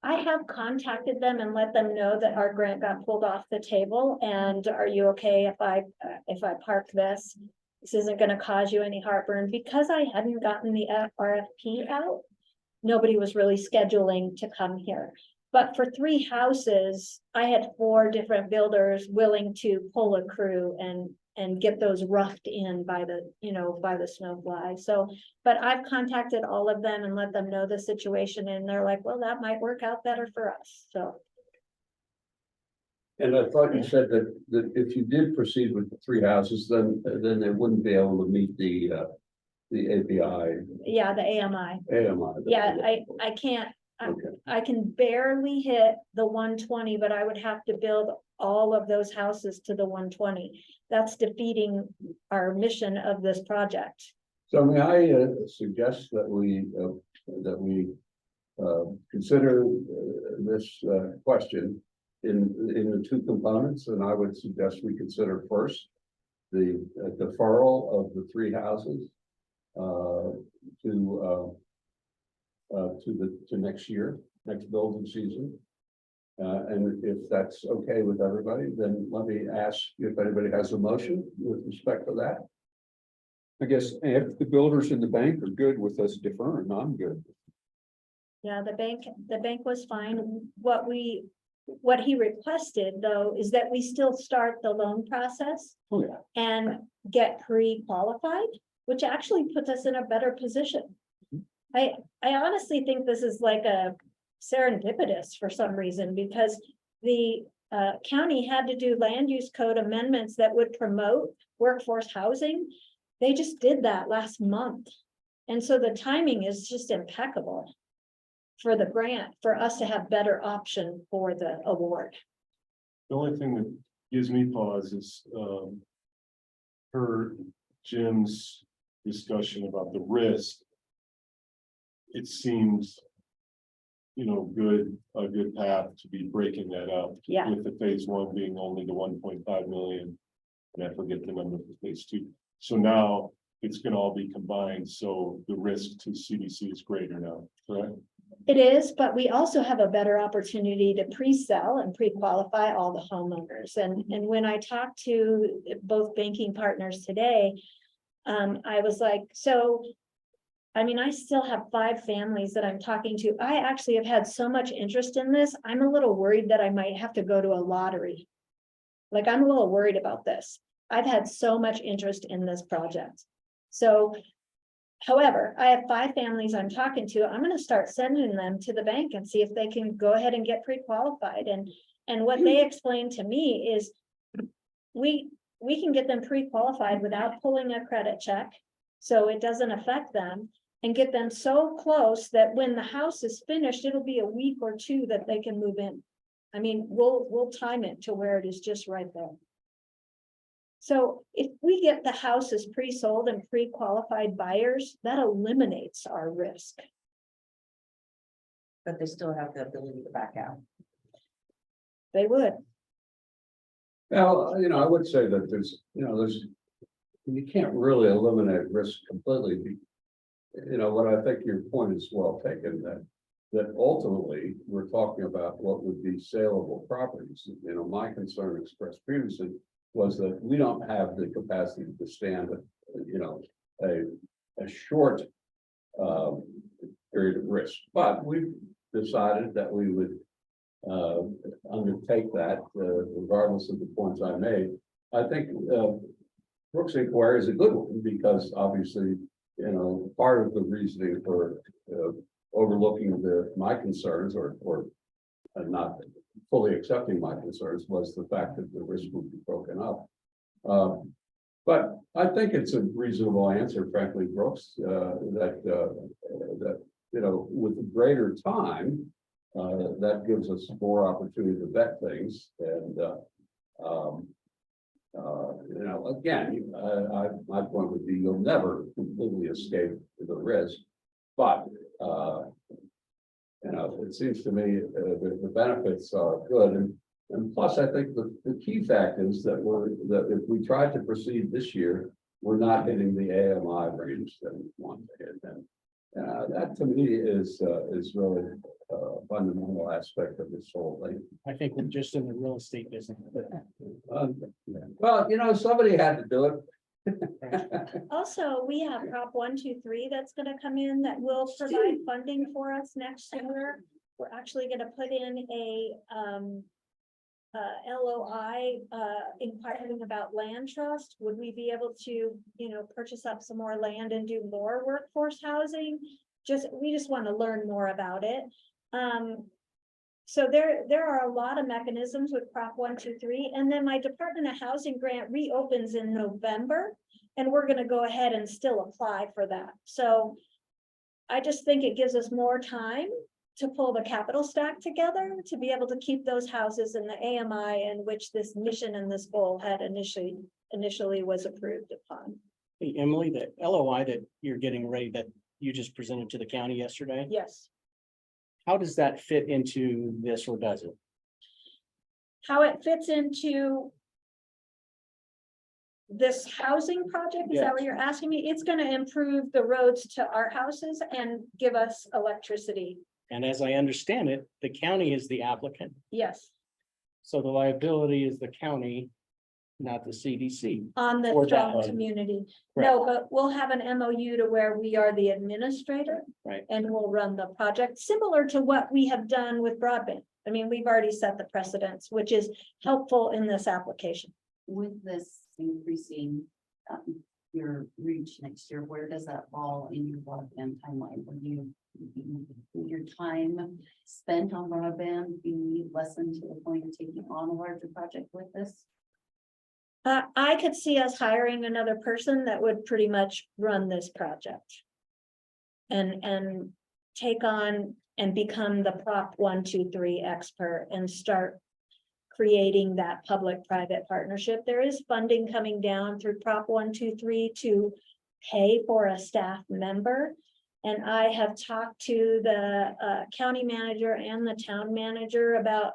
I have contacted them and let them know that our grant got pulled off the table, and are you okay if I park this? This isn't gonna cause you any heartburn. Because I hadn't gotten the RFP out, nobody was really scheduling to come here. But for 3 houses, I had 4 different builders willing to pull a crew and get those roughed in by the, by the snowfly. So, but I've contacted all of them and let them know the situation, and they're like, well, that might work out better for us, so. And I thought you said that if you did proceed with the 3 houses, then they wouldn't be able to meet the API. Yeah, the AMI. AMI. Yeah, I can't, Okay. I can barely hit the 120, but I would have to build all of those houses to the 120. That's defeating our mission of this project. So may I suggest that we consider this question in the 2 components, and I would suggest we consider first the deferral of the 3 houses to next year, next building season. And if that's okay with everybody, then let me ask if anybody has a motion with respect to that. I guess if the builders in the bank are good with us deferring, I'm good. Yeah, the bank was fine. What he requested, though, is that we still start the loan process. Oh, yeah. And get pre-qualified, which actually puts us in a better position. I honestly think this is like a serendipitous for some reason, because the county had to do land use code amendments that would promote workforce housing. They just did that last month. And so the timing is just impeccable for the grant, for us to have better option for the award. The only thing that gives me pause is per Jim's discussion about the risk. It seems, a good path to be breaking that up. Yeah. With the phase 1 being only the 1.5 million. and I forget the number for phase two. So now it's gonna all be combined, so the risk to CDC is greater now, correct? It is, but we also have a better opportunity to pre-sell and pre-qualify all the homeowners. And when I talked to both banking partners today, I was like, so, I mean, I still have 5 families that I'm talking to. I actually have had so much interest in this. I'm a little worried that I might have to go to a lottery. Like, I'm a little worried about this. I've had so much interest in this project. So, however, I have 5 families I'm talking to. I'm going to start sending them to the bank and see if they can go ahead and get pre-qualified. And what they explained to me is we can get them pre-qualified without pulling a credit check, so it doesn't affect them, and get them so close that when the house is finished, it'll be a week or 2 that they can move in. I mean, we'll time it to where it is just right there. So if we get the houses pre-sold and pre-qualified buyers, that eliminates our risk. But they still have the ability to back out. They would. Now, I would say that you can't really eliminate risk completely. What I think your point is well taken, that ultimately we're talking about what would be saleable properties. My concern expressed previously was that we don't have the capacity to stand, a short period of risk, but we've decided that we would undertake that regardless of the points I made. I think Brooks inquiry is a good one because obviously, part of the reasoning for overlooking my concerns or not fully accepting my concerns was the fact that the risk would be broken up. But I think it's a reasonable answer, frankly, Brooks, that with greater time, that gives us more opportunity to vet things. And, again, my point would be you'll never completely escape the risk, but it seems to me the benefits are good, and plus I think the key fact is that if we try to proceed this year, we're not hitting the AMI range that we want to hit, and that to me is really a fundamental aspect of this whole thing. I think we're just in the real estate business. Well, somebody had to do it. Also, we have Prop 123 that's gonna come in that will provide funding for us next year. We're actually gonna put in a LOI inquiring about land trust. Would we be able to, purchase up some more land and do more workforce housing? We just want to learn more about it. So there are a lot of mechanisms with Prop 123, and then my Department of Housing grant reopens in November, and we're going to go ahead and still apply for that. So I just think it gives us more time to pull the capital stack together to be able to keep those houses in the AMI in which this mission and this goal had initially was approved upon. Hey, Emily, the LOI that you're getting ready that you just presented to the county yesterday, Yes. how does that fit into this, or does it? How it fits into this housing project, is that what you're asking me? It's going to improve the roads to our houses and give us electricity. And as I understand it, the county is the applicant, Yes, so the liability is the county, not the CDC. on the Or that strong one. community. Correct. No, but we'll have an MOU to where we are the administrator. Right. And we'll run the project, similar to what we have done with broadband. I mean, we've already set the precedents, which is helpful in this application. With this increasing your reach next year, where does that fall in your broadband timeline? Will your time spent on broadband be lessened to the point of taking on a larger project with this? I could see us hiring another person that would pretty much run this project. And take on and become the Prop 123 expert and start creating that public-private partnership. There is funding coming down through Prop 123 to pay for a staff member. And I have talked to the county manager and the town manager about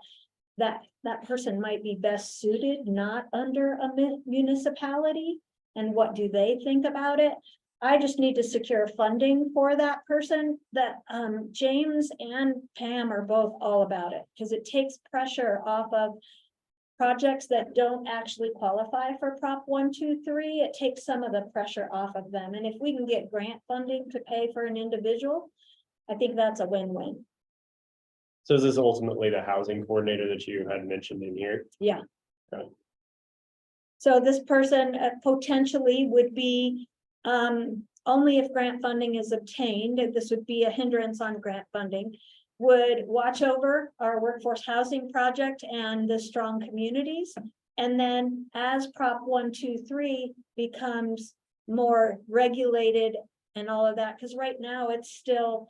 that person might be best suited, not under a municipality. And what do they think about it? I just need to secure funding for that person. That James and Pam are both all about it, because it takes pressure off of projects that don't actually qualify for Prop 123. It takes some of the pressure off of them. And if we can get grant funding to pay for an individual, I think that's a win-win. So is this ultimately the housing coordinator that you had mentioned in here? Yeah. Okay. So this person potentially would be, only if grant funding is obtained, this would be a hindrance on grant funding, would watch over our workforce housing project and the strong communities. And then as Prop 123 becomes more regulated and all of that, because right now it's still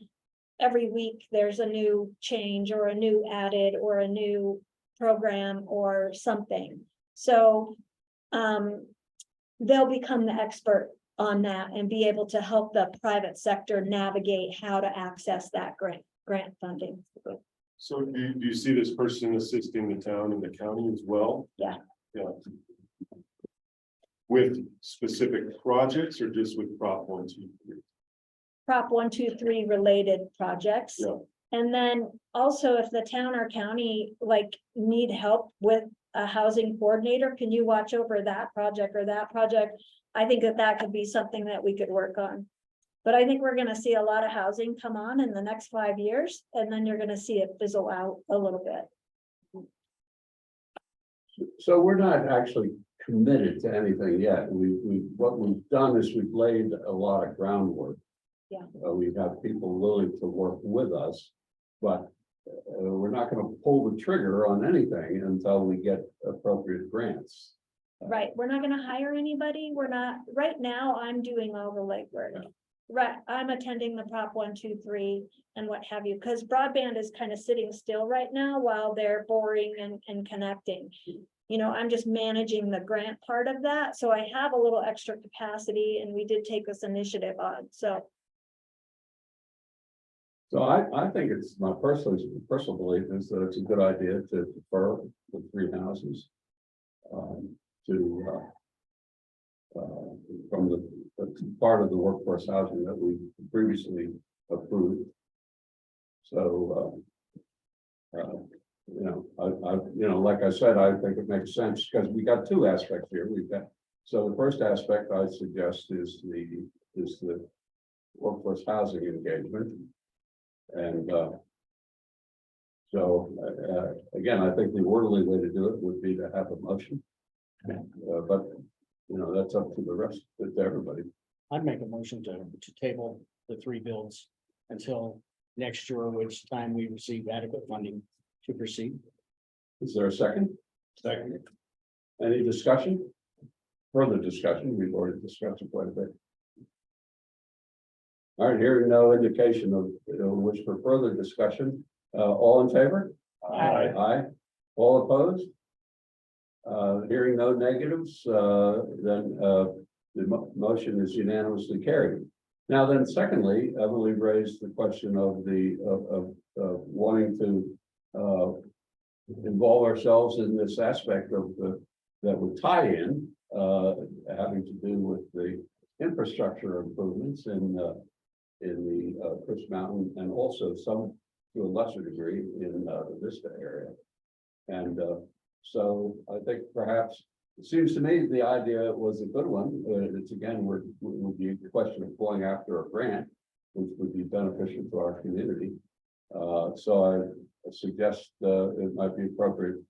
every week there's a new change or a new added or a new program or something. So they'll become the expert on that and be able to help the private sector navigate how to access that grant funding. So do you see this person assisting the town and the county as well? Yeah. Yeah. With specific projects or just with Prop 123? Prop 123 related projects. Yeah. And then also if the town or county like need help with a housing coordinator, can you watch over that project or that project? I think that could be something that we could work on. But I think we're gonna see a lot of housing come on in the next 5 years, and then you're gonna see it fizzle out a little bit. So we're not actually committed to anything yet. What we've done is we've laid a lot of groundwork. Yeah. We have people willing to work with us, but we're not going to pull the trigger on anything until we get appropriate grants. Right, we're not gonna hire anybody, we're not, right now, I'm doing all the legwork. Right, I'm attending the Prop 123 and what have you, because broadband is kind of sitting still right now while they're boring and connecting. You know, I'm just managing the grant part of that, so I have a little extra capacity and we did take this initiative on, so. So I think it's my personal belief is that it's a good idea to defer the 3 houses. From the part of the workforce housing that we previously approved. So, like I said, I think it makes sense because we got 2 aspects here. We've got, so the first aspect I suggest is the workforce housing engagement. And again, I think the orderly way to do it would be to have a motion. But that's up to the rest, to everybody. I'd make a motion to table the 3 bills until next year, which time we receive adequate funding to proceed. Is there a second? Second. Any discussion? Further discussion? We've already discussed it quite a bit. All right, hearing no indication of which for further discussion, all in favor? Aye. Aye. All opposed? Hearing no negatives, then the motion is unanimously carried. Now then, secondly, Emily raised the question of wanting to involve ourselves in this aspect of that would tie in having to do with the infrastructure improvements in the Chris Mountain and also some to a lesser degree in the Vista area. And so I think perhaps it seems to me the idea was a good one. It's again, would be a question of going after a grant, which would be beneficial to our community. So I suggest it might be appropriate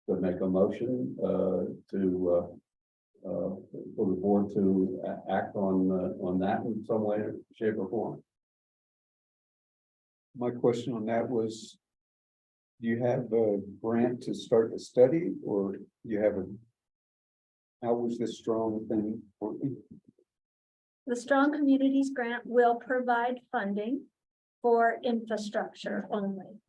to make a motion for the board to act on that in some way, shape, or form. My question on that was, do you have a grant to start a study, or you have how was this strong thing working? The Strong Communities Grant will provide funding for infrastructure only.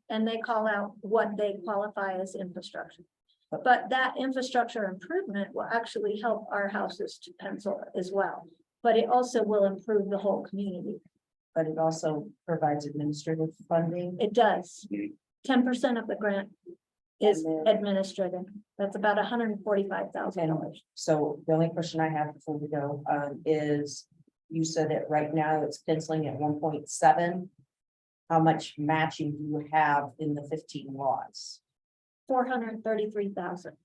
And they call out what they qualify as infrastructure. But that infrastructure improvement will actually help our houses to pencil as well. But it also will improve the whole community. But it also provides administrative funding. It does. 10% of the grant is And then- administrative. That's about $145,000. So the only question I have before we go, is, you said that right now it's penciling at 1.7. How much matching do you have in the 15 lots? 433,000.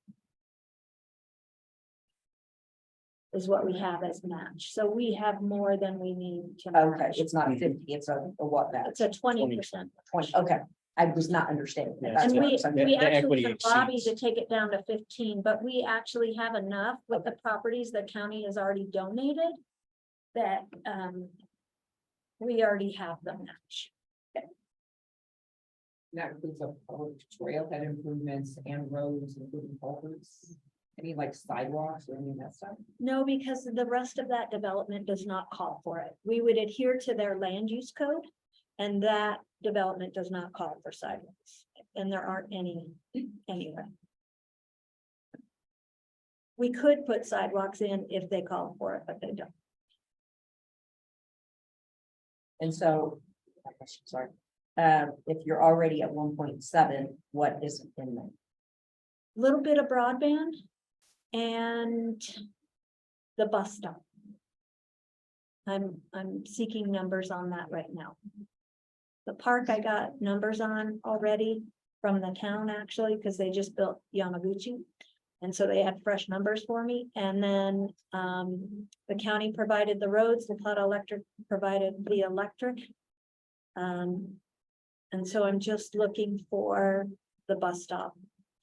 Is what we have as match. So we have more than we need to Okay, match. it's not a 50, it's a what match? It's a 20%. 20, okay, I was not understanding. Yeah, That's And what we, I'm saying. The we actually equity could lobby to exceeds. take it down to 15, but we actually have enough with the properties the county has already donated. That, we already have the match. That includes a public trailhead improvements and roads, including culverts, any like sidewalks or any of that stuff? No, because the rest of that development does not call for it. We would adhere to their land use code. And that development does not call for sidewalks, and there aren't any anywhere. We could put sidewalks in if they call for it, but they don't. And so, sorry, if you're already at 1.7, what isn't in there? Little bit of broadband and the bus stop. I'm seeking numbers on that right now. The park I got numbers on already from the town actually, because they just built Yamaguchi. And so they had fresh numbers for me. And then the county provided the roads, the Plata Electric provided the electric. And so I'm just looking for the bus stop.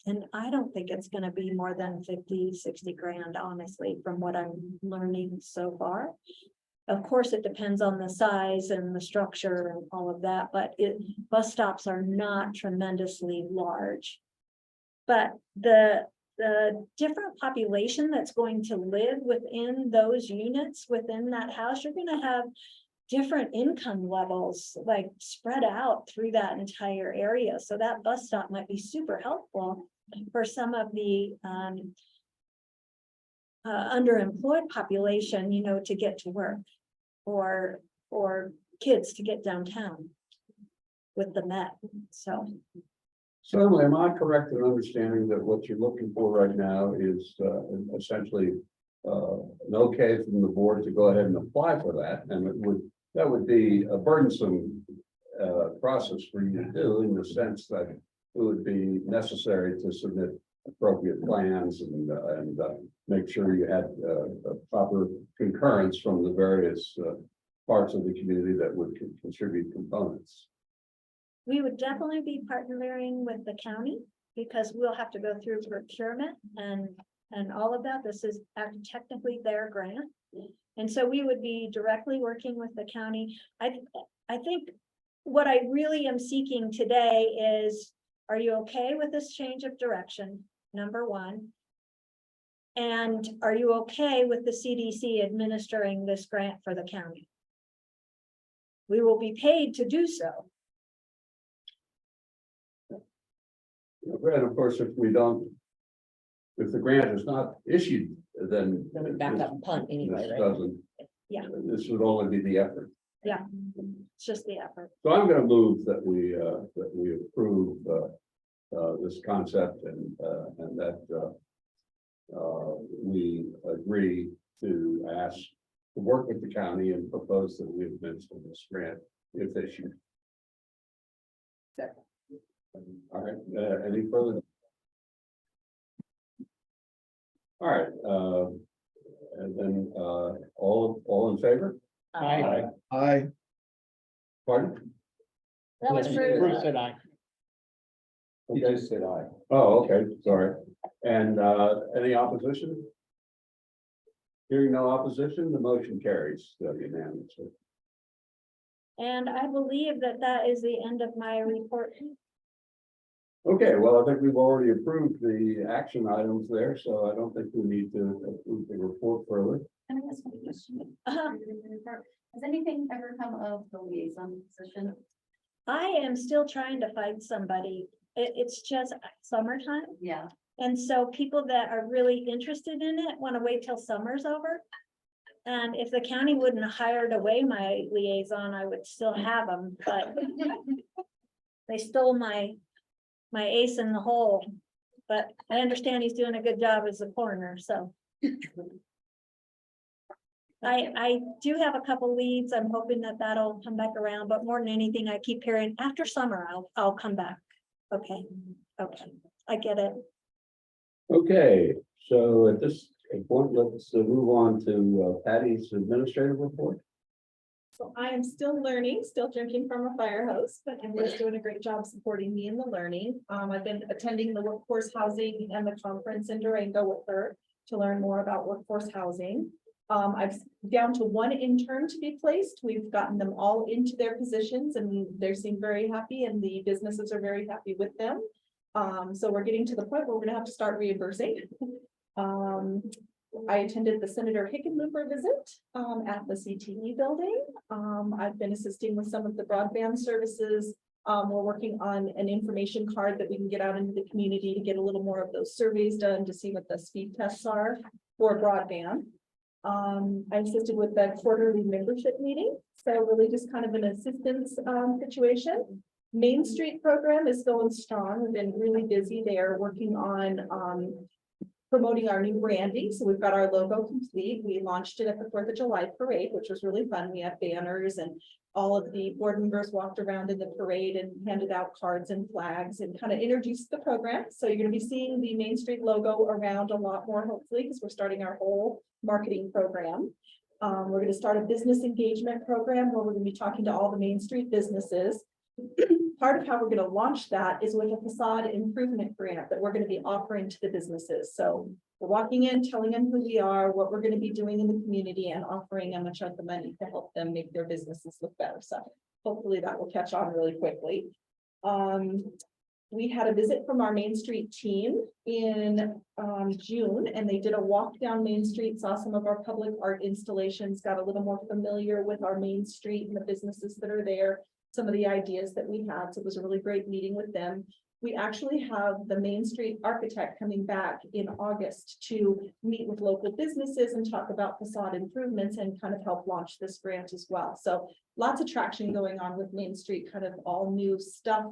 And I don't think it's gonna be more than 50, 60 grand, honestly, from what I'm learning so far. Of course, it depends on the size and the structure and all of that, but bus stops are not tremendously large. But the different population that's going to live within those units, within that house, you're gonna have different income levels, like spread out through that entire area. So that bus stop might be super helpful for some of the underemployed population, you know, to get to work. Or kids to get downtown with the Met, so. So Emily, am I correct in understanding that what you're looking for right now is essentially an okay from the board to go ahead and apply for that? And that would be a burdensome process for you to do, in the sense that it would be necessary to submit appropriate plans and make sure you had a proper concurrence from the various parts of the community that would contribute components. We would definitely be partnering with the county because we'll have to go through procurement and all of that. This is technically their grant. And so we would be directly working with the county. I think what I really am seeking today is, are you okay with this change of direction? Number one. And are you okay with the CDC administering this grant for the county? We will be paid to do so. And of course, if the grant is not issued, then. Then we back up and punt anyway, This right? doesn't. Yeah. This would only be the effort. It's just the effort. So I'm gonna move that we approve this concept and that we agree to work with the county and propose that we administer this grant if issued. All right, any further? All right, and then all in favor? Aye. Aye. Pardon? That was Bruce said aye. He just said aye. Oh, okay, sorry. And any opposition? Hearing no opposition, the motion carries unanimously. And I believe that that is the end of my report. Okay, well, I think we've already approved the action items there, so I don't think we need to approve the report further. Can I ask one question? Uh-huh. Has anything ever come of the liaison position? I am still trying to find somebody. It's just summertime. Yeah, And so people that are really interested in it want to wait till summer's over. And if the county wouldn't have hired away my liaison, I would still have them, but they stole my my ace in the hole. But I understand he's doing a good job as a coroner, so. I do have a couple leads. I'm hoping that that'll come back around, but more than anything, I keep hearing after summer, I'll come back. Okay, I get it. Okay, so at this point, let's move on to Patty's administrative report. So I am still learning, still drinking from a fire hose, but Emily's doing a great job supporting me in the learning. I've been attending the workforce housing and the conference in Durango with her to learn more about workforce housing. I've down to one intern to be placed. We've gotten them all into their positions and they seem very happy and the businesses are very happy with them. So we're getting to the point where we're gonna have to start reimbursing. I attended the Senator Hickenlooper visit at the CTE building. I've been assisting with some of the broadband services. We're working on an information card that we can get out into the community to get a little more of those surveys done to see what the speed tests are for broadband. I assisted with the quarterly membership meeting, so really just kind of an assistance situation. Main Street program is going strong. We've been really busy there working on promoting our new branding. So we've got our logo complete. We launched it at the 4th of July parade, which was really fun. We have banners and all of the board members walked around in the parade and handed out cards and flags and kind of introduced the program. So you're going to be seeing the Main Street logo around a lot more, hopefully, because we're starting our whole marketing program. We're going to start a business engagement program where we're going to be talking to all the Main Street businesses. Part of how we're going to launch that is with a facade improvement grant that we're going to be offering to the businesses. So we're walking in, telling them who we are, what we're going to be doing in the community and offering them a chunk of money to help them make their businesses look better. So hopefully that will catch on really quickly. We had a visit from our Main Street team in June, and they did a walk down Main Street, saw some of our public art installations, got a little more familiar with our Main Street and the businesses that are there, some of the ideas that we had. So it was a really great meeting with them. We actually have the Main Street architect coming back in August to meet with local businesses and talk about facade improvements and kind of help launch this grant as well. So lots of traction going on with Main Street, kind of all new stuff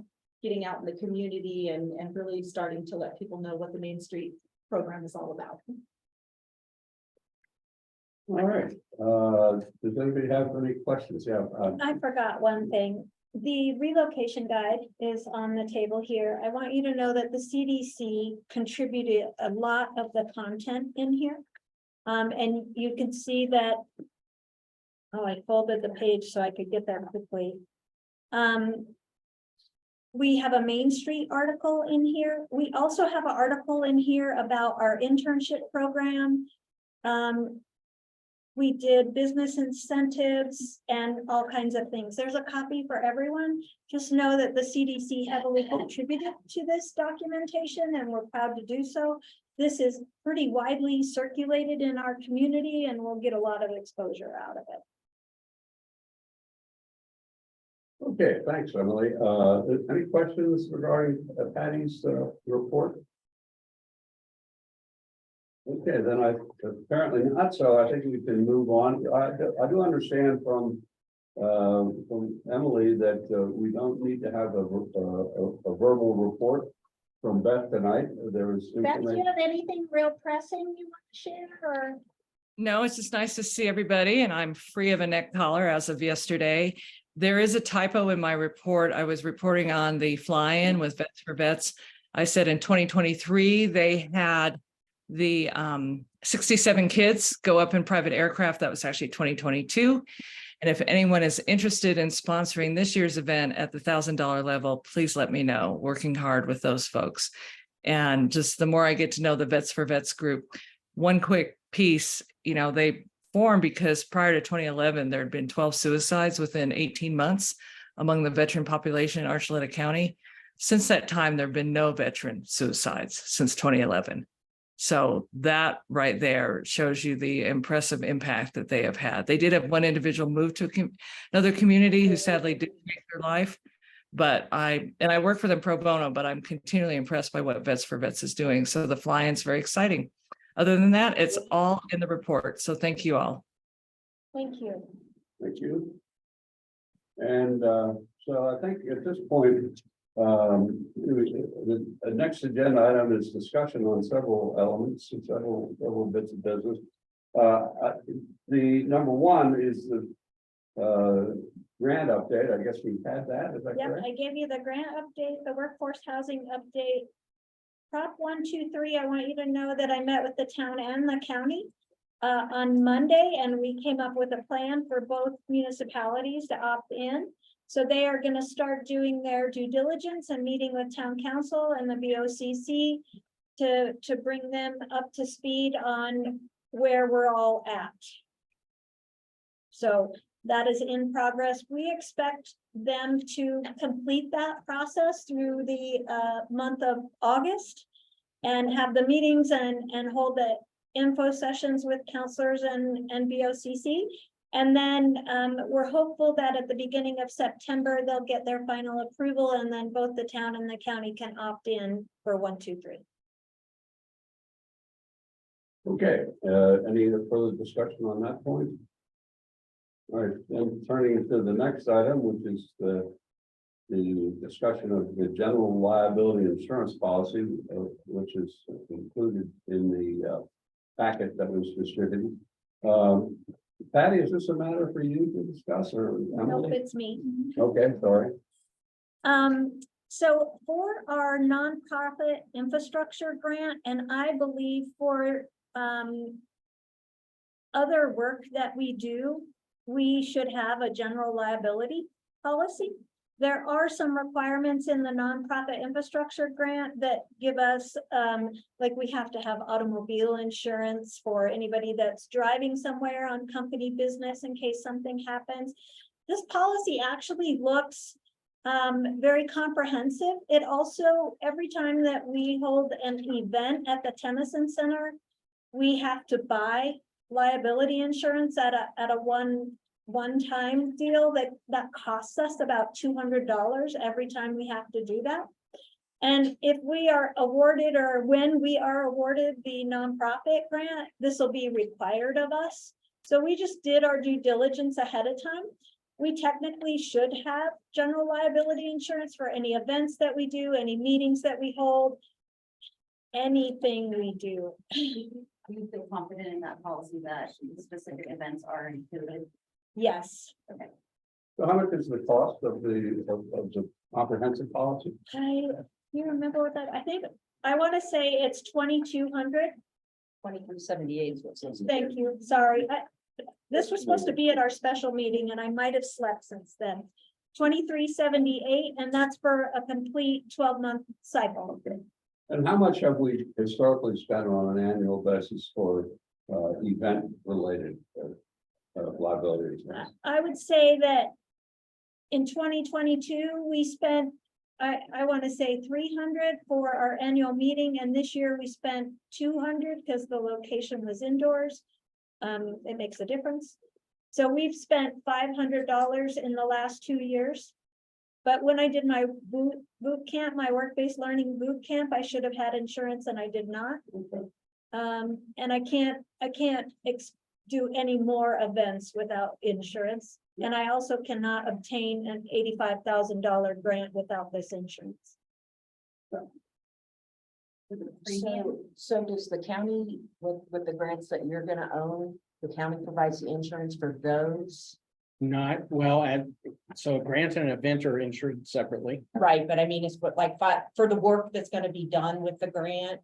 getting out in the community and really starting to let people know what the Main Street program is all about. All right, does anybody have any questions? Yeah. I forgot one thing. The relocation guide is on the table here. I want you to know that the CDC contributed a lot of the content in here. And you can see that. Oh, I folded the page so I could get there quickly. We have a Main Street article in here. We also have an article in here about our internship program. We did business incentives and all kinds of things. There's a copy for everyone. Just know that the CDC heavily contributed to this documentation and we're proud to do so. This is pretty widely circulated in our community and we'll get a lot of exposure out of it. Okay, thanks, Emily. Any questions regarding Patty's report? Okay, then apparently not, so I think we can move on. I do understand from Emily that we don't need to have a verbal report from Beth tonight. There was Beth, do you have anything real pressing you want to share or? No, it's just nice to see everybody and I'm free of a neck collar as of yesterday. There is a typo in my report. I was reporting on the fly-in with Vets for Vets. I said in 2023, they had the 67 kids go up in private aircraft. That was actually 2022. And if anyone is interested in sponsoring this year's event at the $1,000 level, please let me know. Working hard with those folks. And just the more I get to know the Vets for Vets group, one quick piece, they formed because prior to 2011, there had been 12 suicides within 18 months among the veteran population in Archuleta County. Since that time, there have been no veteran suicides since 2011. So that right there shows you the impressive impact that they have had. They did have one individual move to another community who sadly didn't make their life. But I work for them pro bono, but I'm continually impressed by what Vets for Vets is doing. So the fly-in's very exciting. Other than that, it's all in the report. So thank you all. Thank you. Thank you. And so I think at this point, the next agenda item is discussion on several elements, and several bits of business. The number one is the grant update. I guess we've had that, is that Yep, correct? I gave you the grant update, the workforce housing update. Prop 123, I want you to know that I met with the town and the county on Monday, and we came up with a plan for both municipalities to opt in. So they are gonna start doing their due diligence and meeting with town council and the BOCC to bring them up to speed on where we're all at. So that is in progress. We expect them to complete that process through the month of August and have the meetings and hold the info sessions with counselors and BOCC. And then we're hopeful that at the beginning of September, they'll get their final approval, and then both the town and the county can opt in for 123. Okay, any further discussion on that point? All right, then turning to the next item, which is the discussion of the general liability insurance policy, which is included in the packet that was distributed. Patty, is this a matter for you to discuss, or Nope, Emily? it's me. Okay, sorry. So for our nonprofit infrastructure grant, and I believe for other work that we do, we should have a general liability policy. There are some requirements in the nonprofit infrastructure grant that give us, like we have to have automobile insurance for anybody that's driving somewhere on company business in case something happens. This policy actually looks very comprehensive. It also, every time that we hold an event at the Tennyson Center, we have to buy liability insurance at a one-time deal that costs us about $200 every time we have to do that. And if we are awarded, or when we are awarded the nonprofit grant, this will be required of us. So we just did our due diligence ahead of time. We technically should have general liability insurance for any events that we do, any meetings that we hold, anything we do. Do you feel confident in that policy that specific events are included? Yes. So how much is the cost of the comprehensive policy? You remember what that, I want to say it's 2,200. 2378 is what it says. Thank you, sorry. This was supposed to be at our special meeting and I might have slept since then. 2378, and that's for a complete 12-month cycle. Okay. And how much have we historically spent on an annual basis for event-related liability insurance? I would say that in 2022, we spent, I want to say 300 for our annual meeting, and this year we spent 200 because the location was indoors. It makes a difference. So we've spent $500 in the last 2 years. But when I did my boot camp, my work-based learning boot camp, I should have had insurance and I did not. And I can't do any more events without insurance. And I also cannot obtain an $85,000 grant without this insurance. So does the county, with the grants that you're gonna own, the county provides the insurance for those? Not well, and so a grant and an event are insured separately. Right, but I mean, it's what, like, for the work that's gonna be done with the grant?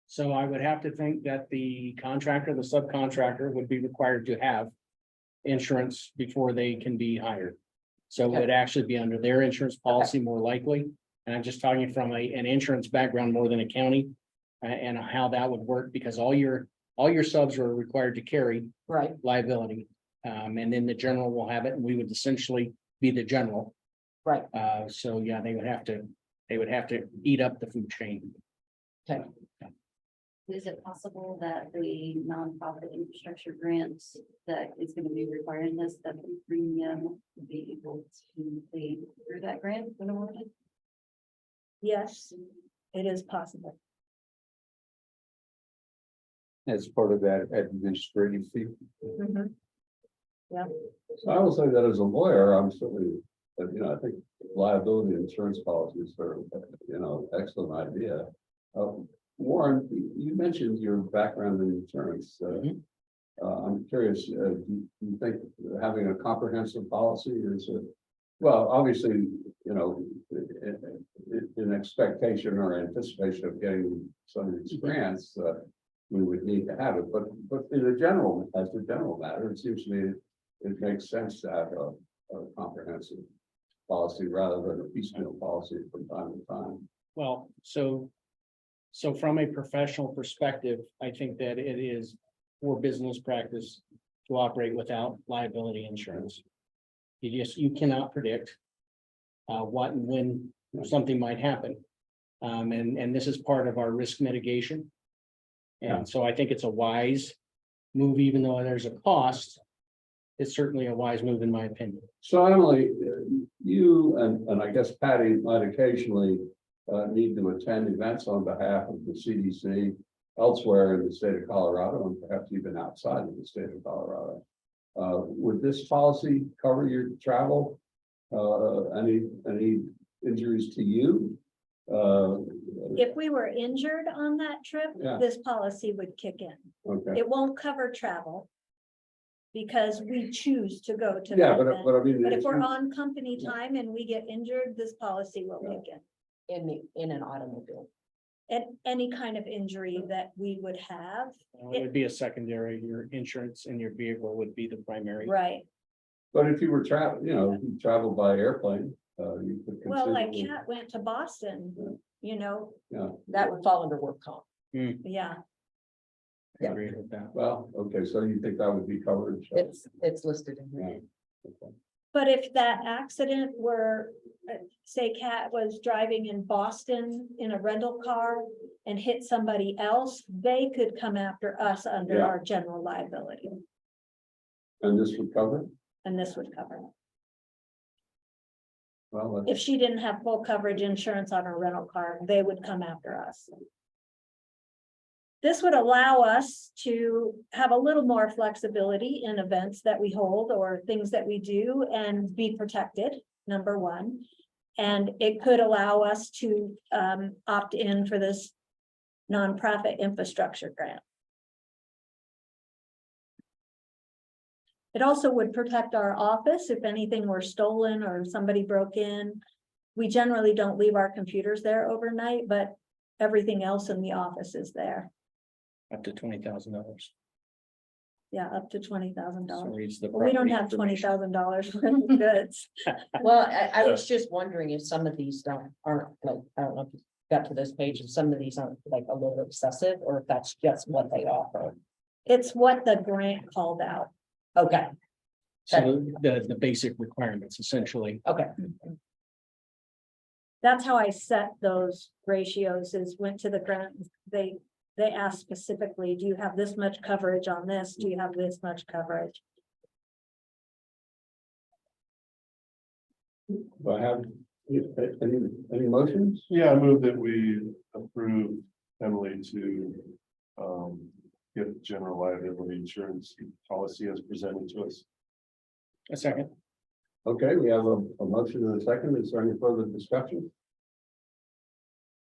So I would have to think that the contractor, the subcontractor would be required to have insurance before they can be hired. So it would actually be under their insurance policy more likely. And I'm just talking from an insurance background more than a county and how that would work, because all your subs are required to carry Right. liability. And then the general will have it, and we would essentially be the general. Right. So yeah, they would have to eat up the food chain. Okay. Is it possible that the nonprofit infrastructure grants that is going to be requiring this, that the premium will be able to pay through that grant when awarded? Yes, it is possible. As part of that administrative fee. Mhm. So I will say that as a lawyer, I'm certainly But, I think liability insurance policies are, excellent idea. Warren, you mentioned your background in insurance. I'm curious, do you think having a comprehensive policy is well, obviously, in expectation or anticipation of getting some of these grants, we would need to have it, but as a general matter, it seems to me it makes sense to have a comprehensive policy rather than a piecemeal policy from time to time. Well, so from a professional perspective, I think that it is for business practice to operate without liability insurance. You cannot predict what and when something might happen. And this is part of our risk mitigation. And so I think it's a wise move, even though there's a cost. It's certainly a wise move in my opinion. So Emily, you and I guess Patty might occasionally need to attend events on behalf of the CDC elsewhere in the state of Colorado and perhaps even outside of the state of Colorado. Would this policy cover your travel? Any injuries to you? If we were injured on that trip, Yeah. this policy would kick in. Okay. It won't cover travel. Because we choose to go to. Yeah, the but event. I mean. But if we're on company time and we get injured, this policy will Yeah. kick in. in an automobile. And any kind of injury that we would have, It would be a secondary, your insurance and your vehicle would be the primary. right? But if you were traveling, if you traveled by airplane, you could. Well, like considerably- Kat went to Boston, Yeah, That would fall under work comp. yeah. I agree with that. well, okay, so you think that would be covered? so- It's listed in Yeah. here. Okay. But if that accident were, say Kat was driving in Boston in a rental car and hit somebody else, they could come after us under Yeah. our general liability, And this would cover? and this would cover it. Well, If she didn't have full coverage insurance on her rental car, they would come after us. This would allow us to have a little more flexibility in events that we hold or things that we do and be protected, number one. And it could allow us to opt in for this nonprofit infrastructure grant. It also would protect our office if anything were stolen or somebody broke in. We generally don't leave our computers there overnight, but everything else in the office is there. Up to $20,000. Yeah, up to $20,000. reads the We don't property have information. $20,000 worth of goods. Well, I was just wondering if some of these aren't like, I don't know if you got to this page, and some of these aren't like a little excessive, or if that's just what they offer. It's what the grant called out. Okay, So the basic requirements essentially. okay. That's how I set those ratios is went to the grant. They asked specifically, do you have this much coverage on this? Do you have this much coverage? Do I have any motions? Yeah, I move that we approve Emily to get general liability insurance policy as presented to us. A second. Okay, we have a motion and a second. Is there any further discussion?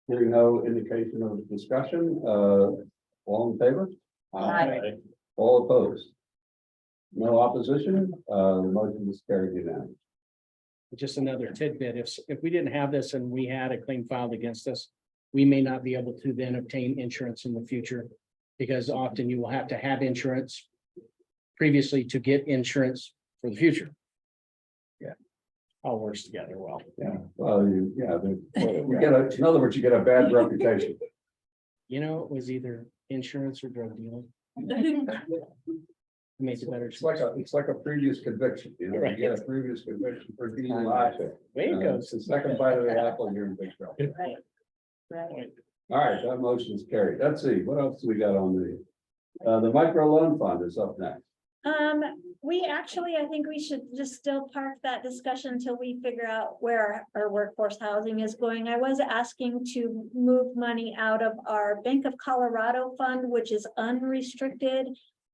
Hearing no indication of discussion, all in favor? Aye. All opposed? No opposition, the motion is carried unanimously. Just another tidbit, if we didn't have this and we had a claim filed against us, we may not be able to then obtain insurance in the future. Because often you will have to have insurance previously to get insurance for the future. Yeah. All works together well. Yeah, well, you get in other words, you get a bad reputation. It was either insurance or drug dealing. Makes it better. It's like a previous conviction, you get a previous conviction for DUI. Way it goes. It's the second bite of the apple, you're in big trouble. Right. Right. All right, that motion is carried. Let's see, what else do we got on the micro loan fund is up next. We actually, I think we should just still park that discussion until we figure out where our workforce housing is going. I was asking to move money out of our Bank of Colorado fund, which is unrestricted.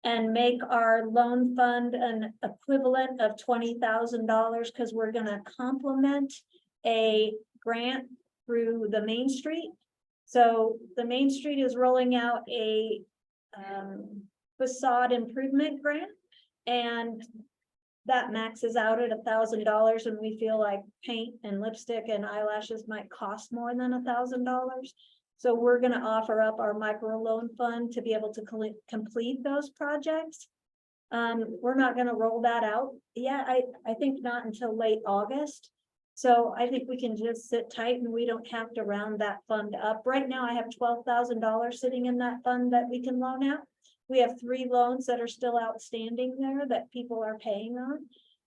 and make our loan fund an equivalent of $20,000, because we're gonna complement a grant through the Main Street. So the Main Street is rolling out a facade improvement grant, and that maxes out at $1,000, and we feel like paint and lipstick and eyelashes might cost more than $1,000. So we're gonna offer up our micro loan fund to be able to complete those projects. We're not gonna roll that out. Yeah, I think not until late August. So I think we can just sit tight and we don't have to round that fund up. Right now, I have $12,000 sitting in that fund that we can loan out. We have 3 loans that are still outstanding there that people are paying on.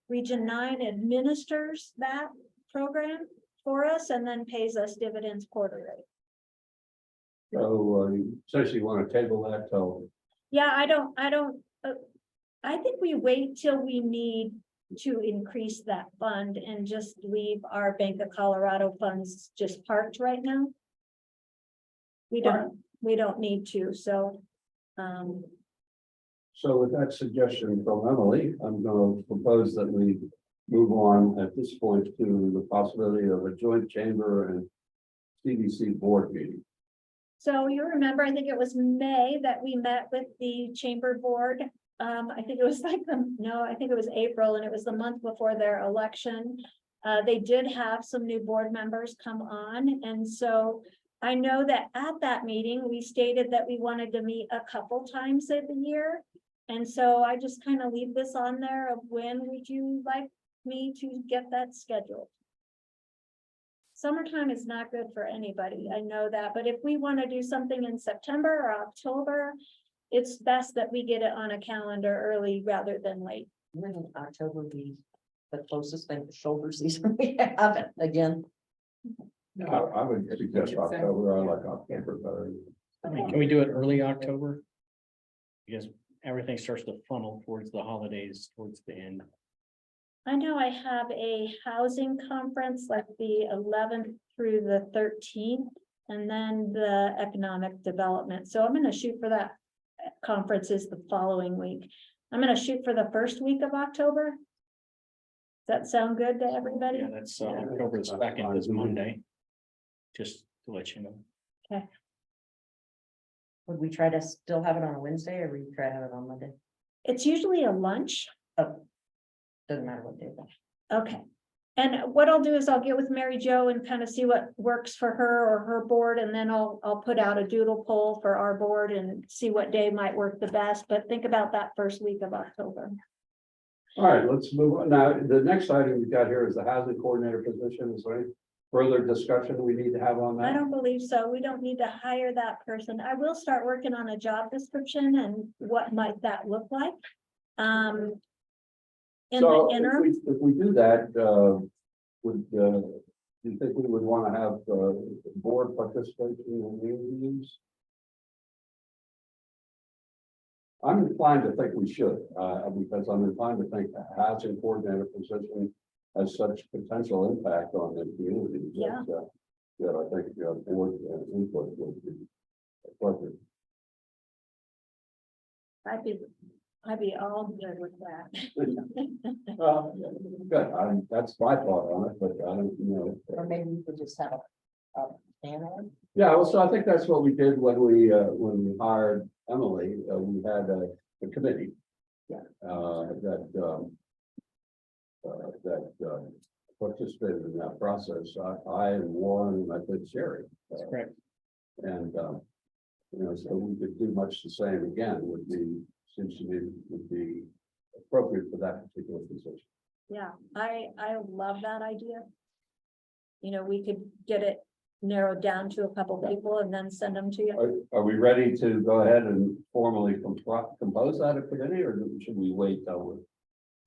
Region 9 administers that program for us and then pays us dividends quarterly. So you essentially want to table that till, Yeah, I think we wait till we need to increase that fund and just leave our Bank of Colorado funds just parked right now. We don't need to, so. so with that suggestion from Emily, I'm going to propose that we move on at this point to the possibility of a joint chamber and CDC board meeting. So you remember, I think it was May that we met with the chamber board. I think it was I think it was April, and it was the month before their election. They did have some new board members come on. And so I know that at that meeting, we stated that we wanted to meet a couple times of the year. And so I just kind of leave this on there of when would you like me to get that scheduled? Summertime is not good for anybody. I know that, but if we want to do something in September or October, it's best that we get it on a calendar early rather than late. Wouldn't October be the closest thing to shoulder season we have it again? I would suggest October. I like October better. Can we do it early October? Because everything starts to funnel towards the holidays, towards the end. I know I have a housing conference like the 11th through the 13th, and then the economic development. So I'm going to shoot for that. Conference is the following week. I'm going to shoot for the first week of October. Does that sound good to everybody? Yeah, that's October 2nd is Monday. Just to let you know. Okay. Would we try to still have it on a Wednesday, or we try to have it on Monday? It's usually a lunch. Oh, doesn't matter what day. Okay. And what I'll do is I'll get with Mary Jo and kind of see what works for her or her board, and then I'll put out a doodle poll for our board and see what day might work the best. But think about that first week of October. All right, let's move on. Now, the next item we've got here is the housing coordinator position. Is there any further discussion we need to have on I that? don't believe so. We don't need to hire that person. I will start working on a job description and what might that look like. In So the interim, if we do that, would, do you think we would want to have board participation in the interviews? I'm inclined to think we should, because I'm inclined to think the housing coordinator position has such potential impact on the community. Yeah. That I think board input would be appropriate. I'd be all good with that. Good, that's my thought on it, but I don't know. Or maybe we could just have a panel. Yeah, well, so I think that's what we did when we hired Emily. We had a committee. Yeah. That participated in that process. I and Warren and I think Sherry. That's correct. And so we could do much the same again. Seems to me would be appropriate for that particular position. Yeah, I love that idea. We could get it narrowed down to a couple people and then send them to you. Are we ready to go ahead and formally compose that committee, or should we wait till we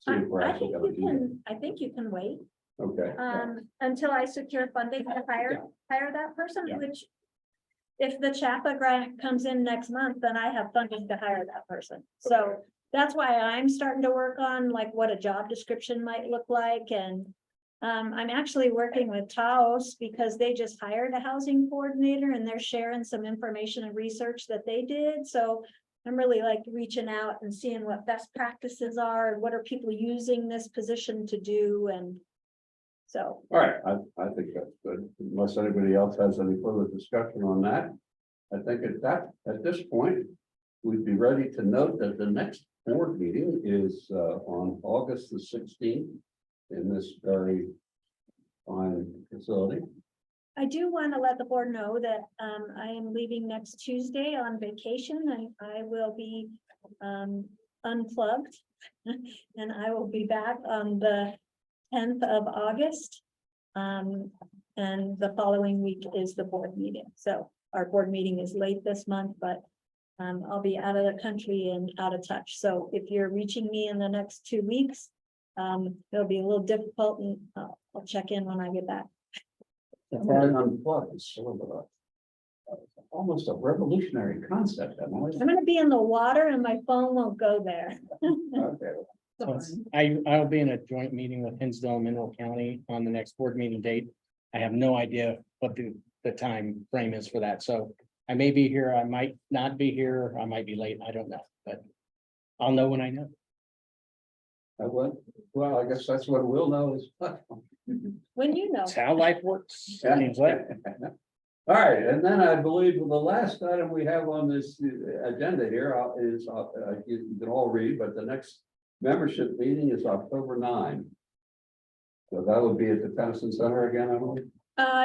see if we're actually going to do it? I think you can wait. Okay. Until I secure funding to hire that person, Yeah. which if the CHAPA grant comes in next month, then I have funding to hire that person. So that's why I'm starting to work on like what a job description might look like. And I'm actually working with Taos because they just hired a housing coordinator and they're sharing some information and research that they did. So I'm really like reaching out and seeing what best practices are, and what are people using this position to do, and so. All right, I think that's good, unless anybody else has any further discussion on that. I think at this point, we'd be ready to note that the next board meeting is on August the 16th in this very fine facility. I do want to let the board know that I am leaving next Tuesday on vacation. I will be unplugged. And I will be back on the 10th of August. And the following week is the board meeting. So our board meeting is late this month, but I'll be out of the country and out of touch. So if you're reaching me in the next 2 weeks, it'll be a little difficult, and I'll check in when I get back. Unplugged is sort of almost a revolutionary concept. I'm gonna be in the water and my phone won't go there. Okay. So I'll be in a joint meeting with Hinsdale and Mineral County on the next board meeting date. I have no idea what the time frame is for that, so I may be here, I might not be here, I might be late, I don't know, but I'll know when I know. Well, I guess that's what we'll know is. When you know. That's how life works. Seems like. All right, and then I believe the last item we have on this agenda here is, you can all read, but the next membership meeting is October 9. So that would be at the Tennyson Center again, Emily?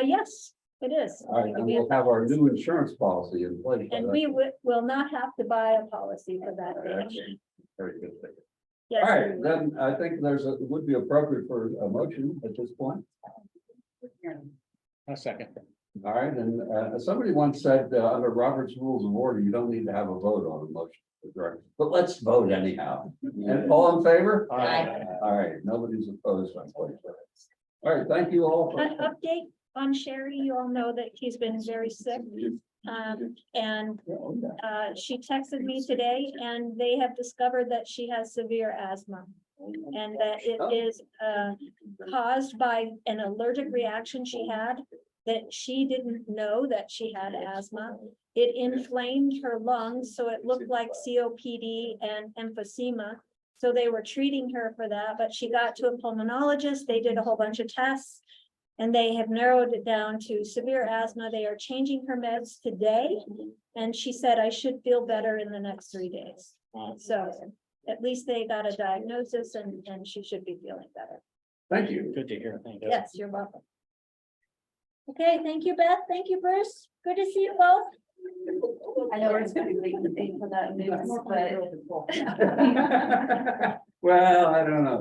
Yes, it is. All right, and we'll have our new insurance policy in place. And we will not have to buy a policy for that. Very good. Yes, All right, we will. then I think it would be appropriate for a motion at this point. A second. All right, and somebody once said, under Robert's Rules of Order, you don't need to have a vote on a motion. But let's vote anyhow. And all in favor? Aye. All right, nobody's opposed. All right, thank you all. An update on Sherry, you all know that he's been very sick. And she texted me today, and they have discovered that she has severe asthma. And that it is caused by an allergic reaction she had, that she didn't know that she had asthma. It inflamed her lungs, so it looked like COPD and emphysema. So they were treating her for that, but she got to a pulmonologist. They did a whole bunch of tests, and they have narrowed it down to severe asthma. They are changing her meds today. And she said, I should feel better in the next 3 days. So at least they got a diagnosis, and she should be feeling better. Thank you. Good to hear. Thank you. Yes, you're welcome. Okay, thank you, Beth. Thank you, Bruce. Good to see you both. I know it's gonna be late in the day for that news, but. Well, I don't know.